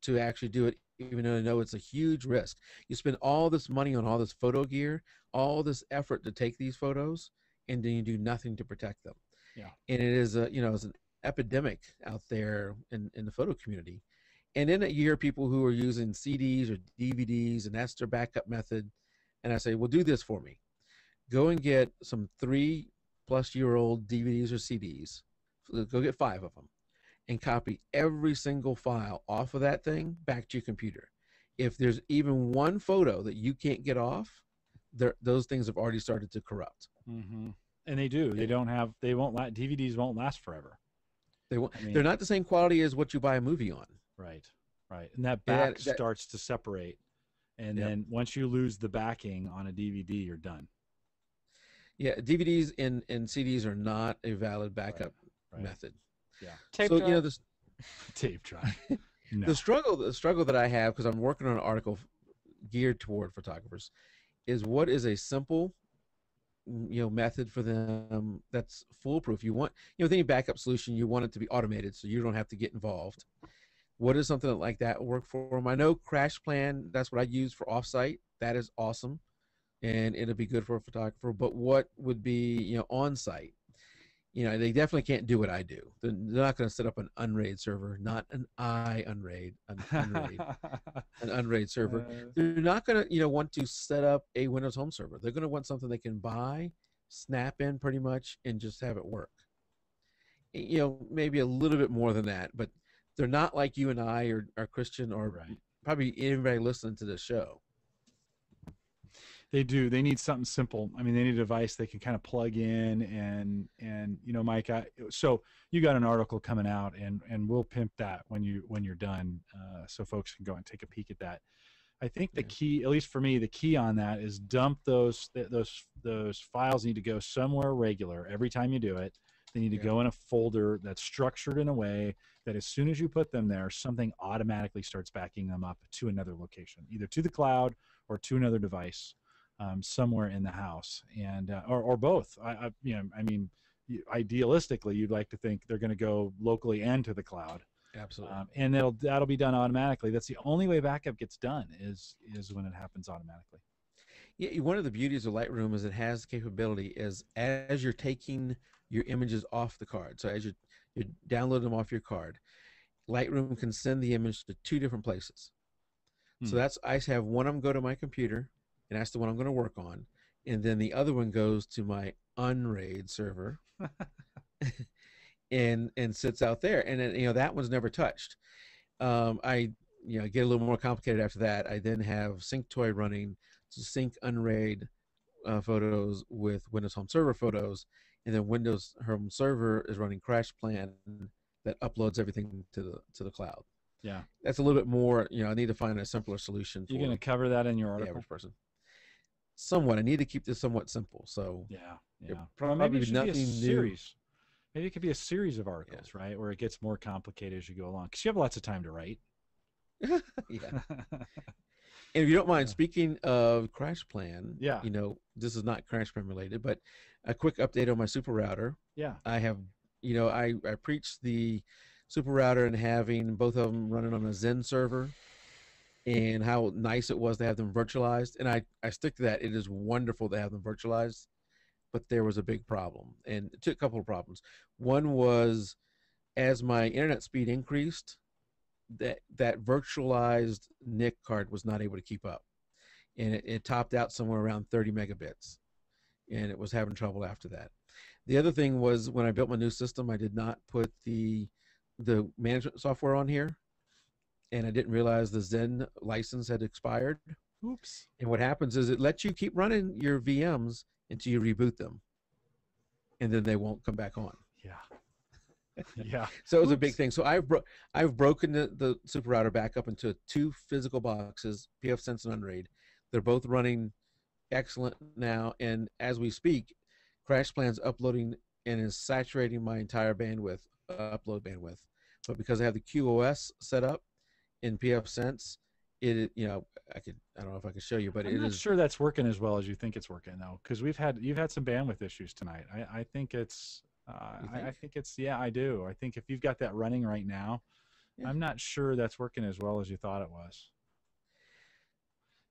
C: to actually do it, even though they know it's a huge risk. You spend all this money on all this photo gear, all this effort to take these photos, and then you do nothing to protect them.
A: Yeah.
C: And it is it's an epidemic out there in the photo community. And then you hear people who are using CDs or DVDs, and that's their backup method. And I say, well, do this for me. Go and get some 3+ year old DVDs or CDs. Go get 5 of them and copy every single file off of that thing back to your computer. If there's even one photo that you can't get off, those things have already started to corrupt.
A: Mm-hmm. And they do. DVDs won't last forever.
C: They're not the same quality as what you buy a movie on.
A: Right. And that back starts to separate. And then once you lose the backing on a DVD, you're done.
C: Yeah, DVDs and CDs are not a valid backup method.
A: Yeah.
B: Tape
C: so
B: drive.
C: this
A: tape drive. No.
C: The struggle that I have, because I'm working on an article geared toward photographers, is what is a simple method for them that's foolproof. You want with any backup solution, you want it to be automated so you don't have to get involved. What is something like that work for them? I know Crash Plan, that's what I use for offsite. That is awesome, and it'll be good for a photographer. But what would be on site? They definitely can't do what I do. They're not going to set up an Unraid server, not an Unraid, an Unraid server. They're not going to, want to set up a Windows Home server. They're going to want something they can buy, snap in pretty much, and just have it work. Maybe a little bit more than that, but they're not like you and I or Christian or probably anybody listening to this show.
A: They do. They need something simple. I mean, they need a device they can kind of plug in and Mike, so you got an article coming out and we'll pimp that when you're done, so folks can go and take a peek at that. I think the key, at least for me, the key on that is dump those files need to go somewhere regular every time you do it. They need to go in a folder that's structured in a way that as soon as you put them there, something automatically starts backing them up to another location, either to the cloud or to another device. Somewhere in the house, and or both. Idealistically, you'd like to think they're going to go locally and to the cloud.
C: Absolutely.
A: And that'll be done automatically. That's the only way backup gets done is when it happens automatically.
C: Yeah, one of the beauties of Lightroom is it has the capability is as you're taking your images off the card. So as you download them off your card, Lightroom can send the image to 2 different places. So I have one of them go to my computer. And that's the one I'm going to work on. And then the other one goes to my Unraid server and sits out there. And then, that one's never touched. I get a little more complicated after that. I then have SyncToy running to sync Unraid photos with Windows Home Server photos. And then Windows Home Server is running Crash Plan that uploads everything to the cloud.
A: Yeah.
C: That's a little bit more, I need to find a simpler solution.
A: You're going to cover that in your article?
C: The average person. Somewhat. I need to keep this somewhat simple. So
A: maybe it should be a series. Maybe it could be a series of articles, right, where it gets more complicated as you go along, because you have lots of time to write.
C: Yeah. And if you don't mind, speaking of Crash Plan, this is not Crash Plan related, but a quick update on my super router.
A: Yeah.
C: I have, I preach the Super Router and having both of them running on a Zen server, and how nice it was to have them virtualized. And I stick to that. It is wonderful to have them virtualized, but there was a big problem, and it took a couple of problems. One was, as my internet speed increased, that virtualized NIC card was not able to keep up, and it topped out somewhere around 30 megabits, and it was having trouble after that. The other thing was, when I built my new system, I did not put the management software on here, and I didn't realize the Zen license had expired.
A: Oops.
C: And what happens is it lets you keep running your VMs until you reboot them, and then they won't come back on.
A: Yeah. Yeah.
C: So it was a big thing. So I've broken the Super Router back up into 2 physical boxes, pfSense and Unraid. They're both running excellent now, and as we speak, CrashPlan's uploading and is saturating my entire bandwidth, upload bandwidth. But because I have the QoS set up in pfSense, I don't know if I can show you, but
A: I'm not sure that's working as well as you think it's working, though, because you've had some bandwidth issues tonight. I think it's I think it's, yeah, I do. I think if you've got that running right now, yeah. I'm not sure that's working as well as you thought it was.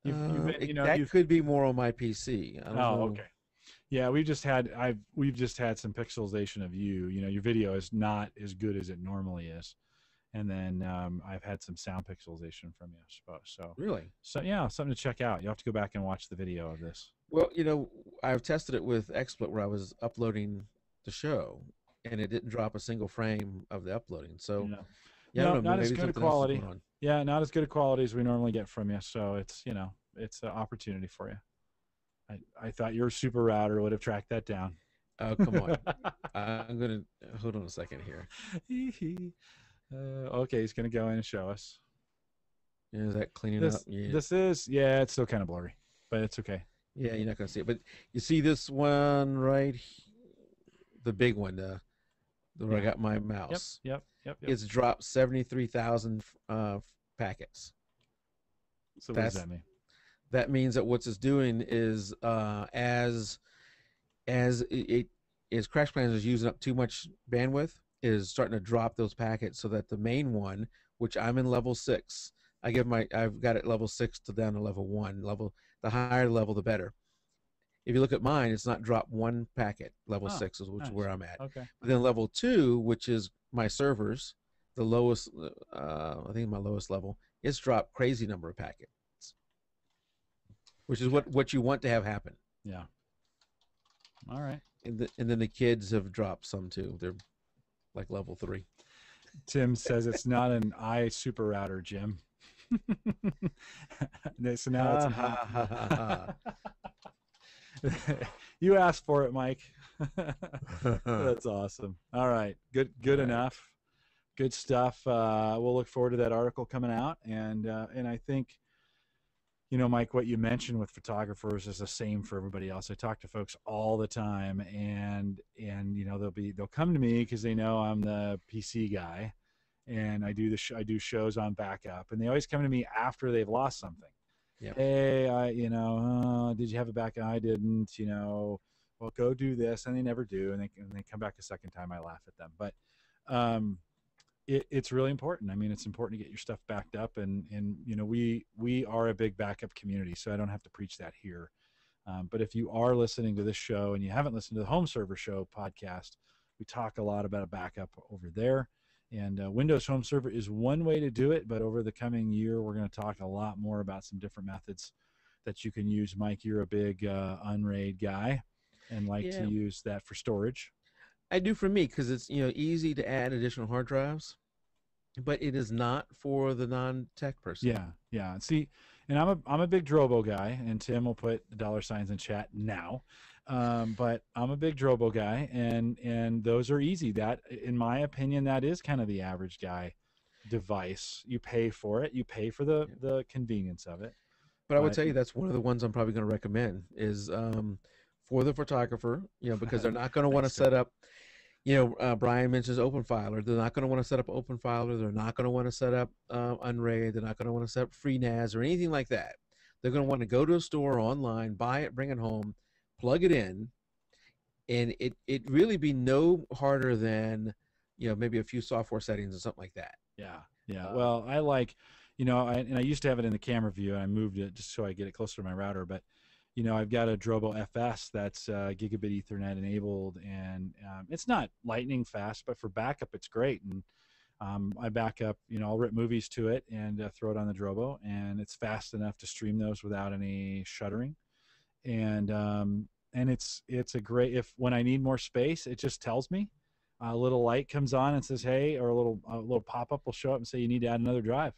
C: That could be more on my PC. I don't know.
A: Okay. Yeah, we've just had some pixelization of you. Your video is not as good as it normally is, and then I've had some sound pixelization from you, I suppose. So
C: really,
A: yeah, something to check out. You have to go back and watch the video of this.
C: Well, I've tested it with XSplit where I was uploading the show, and it didn't drop a single frame of the uploading. So
A: yeah, not as good a quality. Yeah, not as good a quality as we normally get from you. So it's it's an opportunity for you. I thought your Super Router would have tracked that down.
C: Oh, come on. I'm going to hold on a second here.
A: Okay, he's going to go in and show us.
C: Is that cleaning up?
A: Yeah. It's still kind of blurry, but it's okay.
C: Yeah, you're not going to see it. But you see this one right here, the big one, where I got my mouse.
A: Yep.
C: It's dropped 73,000 packets.
A: So what does that mean?
C: That means that what it's doing is as CrashPlan is using up too much bandwidth, is starting to drop those packets, so that the main one, which I'm in level 6, I've got it level 6 to down to level 1. The higher level, the better. If you look at mine, it's not dropped 1 packet. Level 6 is where I'm at.
A: Okay.
C: But then level 2, which is my servers, the lowest, I think my lowest level, it's dropped crazy number of packets, which is what you want to have happen.
A: Yeah. All right.
C: And then the kids have dropped some too. They're like level 3.
A: Tim says it's not an Super Router, Jim. So now it's You asked for it, Mike. That's awesome. All right. Good enough. Good stuff. We'll look forward to that article coming out, and I think, Mike, what you mentioned with photographers is the same for everybody else. I talk to folks all the time, and they'll come to me because they know I'm the PC guy, and I do shows on backup, and they always come to me after they've lost something. Yep. Hey, did you have a backup? I didn't. Well, go do this, and they never do, and they come back a second time. I laugh at them, but it's really important. I mean, it's important to get your stuff backed up, and we are a big backup community, so I don't have to preach that here. But if you are listening to this show and you haven't listened to the Home Server Show podcast, we talk a lot about a backup over there. And Windows Home Server is one way to do it, but over the coming year, we're going to talk a lot more about some different methods that you can use. Mike, you're a big Unraid guy and like to use that for storage.
C: I do for me because it's easy to add additional hard drives, but it is not for the non-tech person.
A: Yeah. See, and I'm a big Drobo guy, and Tim will put the $ in chat now. But I'm a big Drobo guy, and those are easy. That, in my opinion, that is kind of the average guy device. You pay for it. You pay for the convenience of it.
C: But I would tell you that's one of the ones I'm probably going to recommend is for the photographer, because they're not going to want to set up, Brian mentions OpenFiler. They're not going to want to set up OpenFiler. They're not going to want to set up Unraid. They're not going to want to set up FreeNAS or anything like that. They're going to want to go to a store online, buy it, bring it home, plug it in, and it really be no harder than, maybe a few software settings or something like that.
A: Yeah, yeah. Well, I like, and I used to have it in the camera view, and I moved it just so I get it closer to my router. But, I've got a Drobo FS that's gigabit Ethernet enabled, and it's not lightning fast, but for backup, it's great. And I back up, I'll rip movies to it and throw it on the Drobo, and it's fast enough to stream those without any shuddering. And it's a great, when I need more space, it just tells me. A little light comes on and says, hey, or a little pop-up will show up and say you need to add another drive.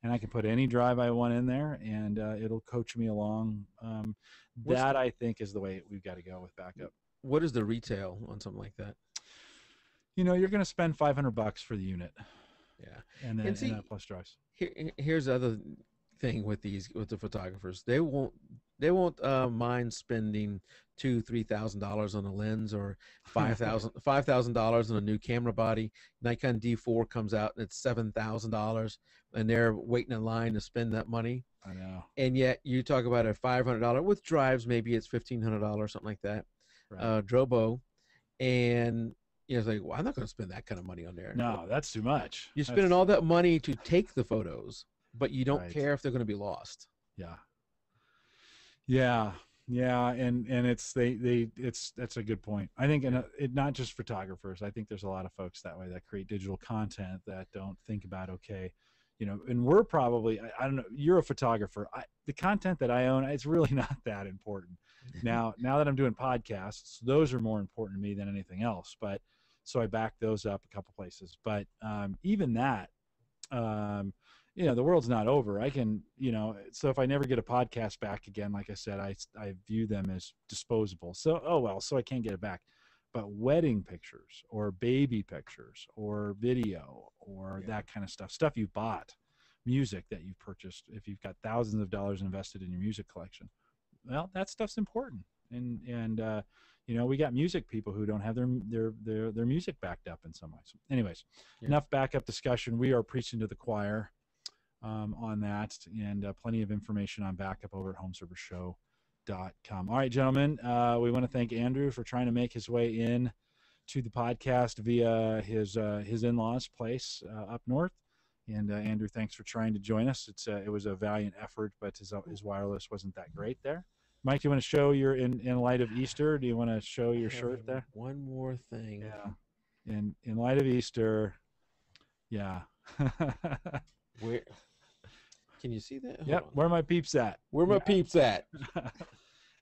A: And I can put any drive I want in there, and it'll coach me along. I think, is the way we've got to go with backup.
C: What is the retail on something like that?
A: You're going to spend $500 for the unit.
C: Yeah.
A: And then plus drives.
C: Here's the other thing with the photographers. They won't mind spending $2,000-$3,000 on a lens, or $5,000 on a new camera body. Nikon D4 comes out and it's $7,000, and they're waiting in line to spend that money.
A: I know.
C: And yet you talk about a $500 with drives, maybe it's $1,500, something like that. Right. Drobo, and it's like, well, I'm not going to spend that kind of money on there.
A: No, that's too much.
C: You're spending all that money to take the photos, but you don't care if they're going to be lost.
A: Yeah, and that's a good point. I think, not just photographers. I think there's a lot of folks that way that create digital content that don't think about, and we're probably, I don't know, you're a photographer. The content that I own, it's really not that important. Now that I'm doing podcasts, those are more important to me than anything else. But so I back those up a couple places. But even that, the world's not over. I can, so if I never get a podcast back again, like I said, I view them as disposable. So, so I can't get it back. But wedding pictures or baby pictures or video or that kind of stuff you bought, music that you purchased, if you've got thousands of dollars invested in your music collection, well, that stuff's important. And we got music people who don't have their music backed up in some ways. Anyways, enough backup discussion. We are preaching to the choir on that, and plenty of information on backup over at homeservershow.com. All right, gentlemen, we want to thank Andrew for trying to make his way in to the podcast via his in-laws' place up north. And Andrew, thanks for trying to join us. It was a valiant effort, but his wireless wasn't that great there. Mike, do you want to show your in light of Easter? Do you want to show your shirt there?
C: One more thing.
A: Yeah. In light of Easter. Yeah.
C: Where? Can you see that?
A: Yep. Where are my peeps at?
C: Where are my peeps at?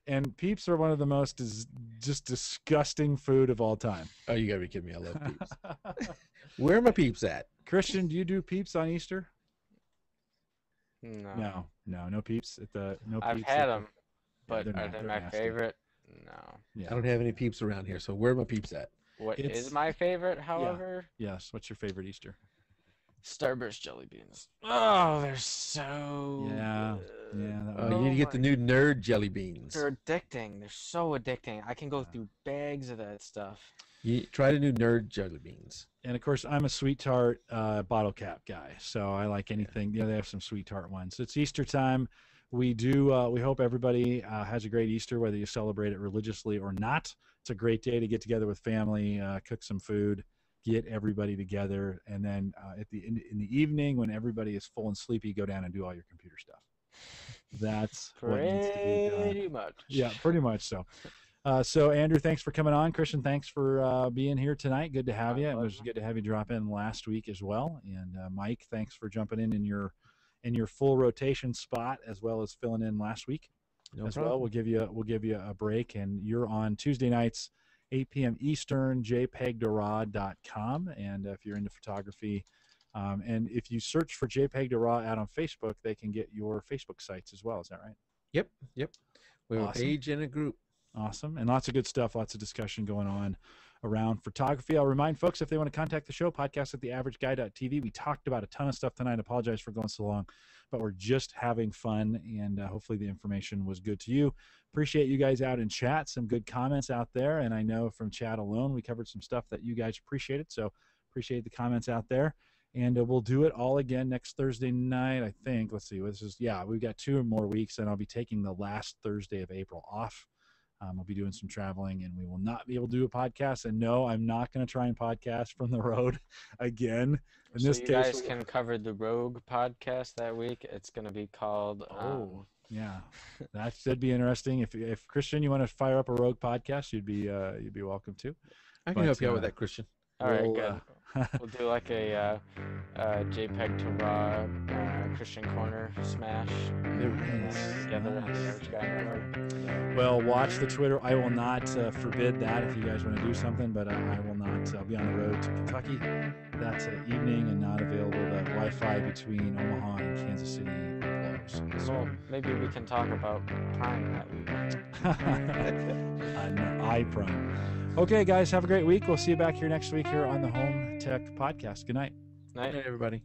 A: And peeps are one of the most just disgusting food of all time.
C: Oh, you gotta be kidding me! I love peeps. Where are my peeps at?
A: Christian, do you do peeps on Easter?
B: No.
A: No peeps at the no.
B: I've
A: peeps
B: had them, but
A: they're
B: are they my
A: nasty.
B: favorite? No.
A: Yeah.
C: I don't have any peeps around here, so where are my peeps at?
B: What is my favorite, however?
A: Yes. What's your favorite Easter?
B: Starburst jelly beans. Oh, they're so good.
C: You need to get the new nerd jelly beans.
B: They're addicting. They're so addicting. I can go through bags of that stuff.
C: You try the new nerd jelly beans.
A: And of course, I'm a sweet tart bottle cap guy, so I like anything. They have some sweet tart ones. It's Easter time. We hope everybody has a great Easter, whether you celebrate it religiously or not. It's a great day to get together with family, cook some food, get everybody together, and then in the evening when everybody is full and sleepy, go down and do all your computer stuff. That's what needs to be done.
B: Pretty much.
A: Yeah, pretty much so. So Andrew, thanks for coming on. Christian, thanks for being here tonight. Good to have you. It was good to have you drop in last week as well. And Mike, thanks for jumping in your full rotation spot as well as filling in last week. No problem. Well. We'll give you a break, and you're on Tuesday nights, 8 p.m. Eastern, jpegdorad.com. And if you're into photography, and if you search for JPEG to RAW out on Facebook, they can get your Facebook sites as well. Is that right?
C: Yep. We have
A: Awesome.
C: a page and a group.
A: Awesome. And lots of good stuff, lots of discussion going on around photography. I'll remind folks, if they want to contact the show, podcast at theaverageguy.tv. We talked about a ton of stuff tonight. I apologize for going so long, but we're just having fun, and hopefully the information was good to you. Appreciate you guys out in chat, some good comments out there, and I know from chat alone we covered some stuff that you guys appreciated, so appreciate the comments out there. And we'll do it all again next Thursday night, I think. Let's see. We've got 2 more weeks, and I'll be taking the last Thursday of April off. I'll be doing some traveling, and we will not be able to do a podcast. And no, I'm not going to try and podcast from the road again. In
B: So
A: this
B: you
A: case,
B: guys can cover the Rogue podcast that week. It's going to be called.
A: Yeah, that'd be interesting. If Christian, you want to fire up a Rogue podcast, you'd be welcome to.
C: I can help you out with that, Christian.
B: All right, good. We'll do like a JPEG to RAW Christian Corner smash together on the Average Guy Network.
A: Well, watch the Twitter. I will not forbid that if you guys want to do something, but I will not. I'll be on the road to Kentucky that evening and not available. The Wi-Fi between Omaha and Kansas City blows.
B: So maybe we can talk about Prime that week.
A: On iPrime. Okay, guys, have a great week. We'll see you back here next week here on the Home Tech Podcast. Good night.
B: Night,
C: Hey, everybody.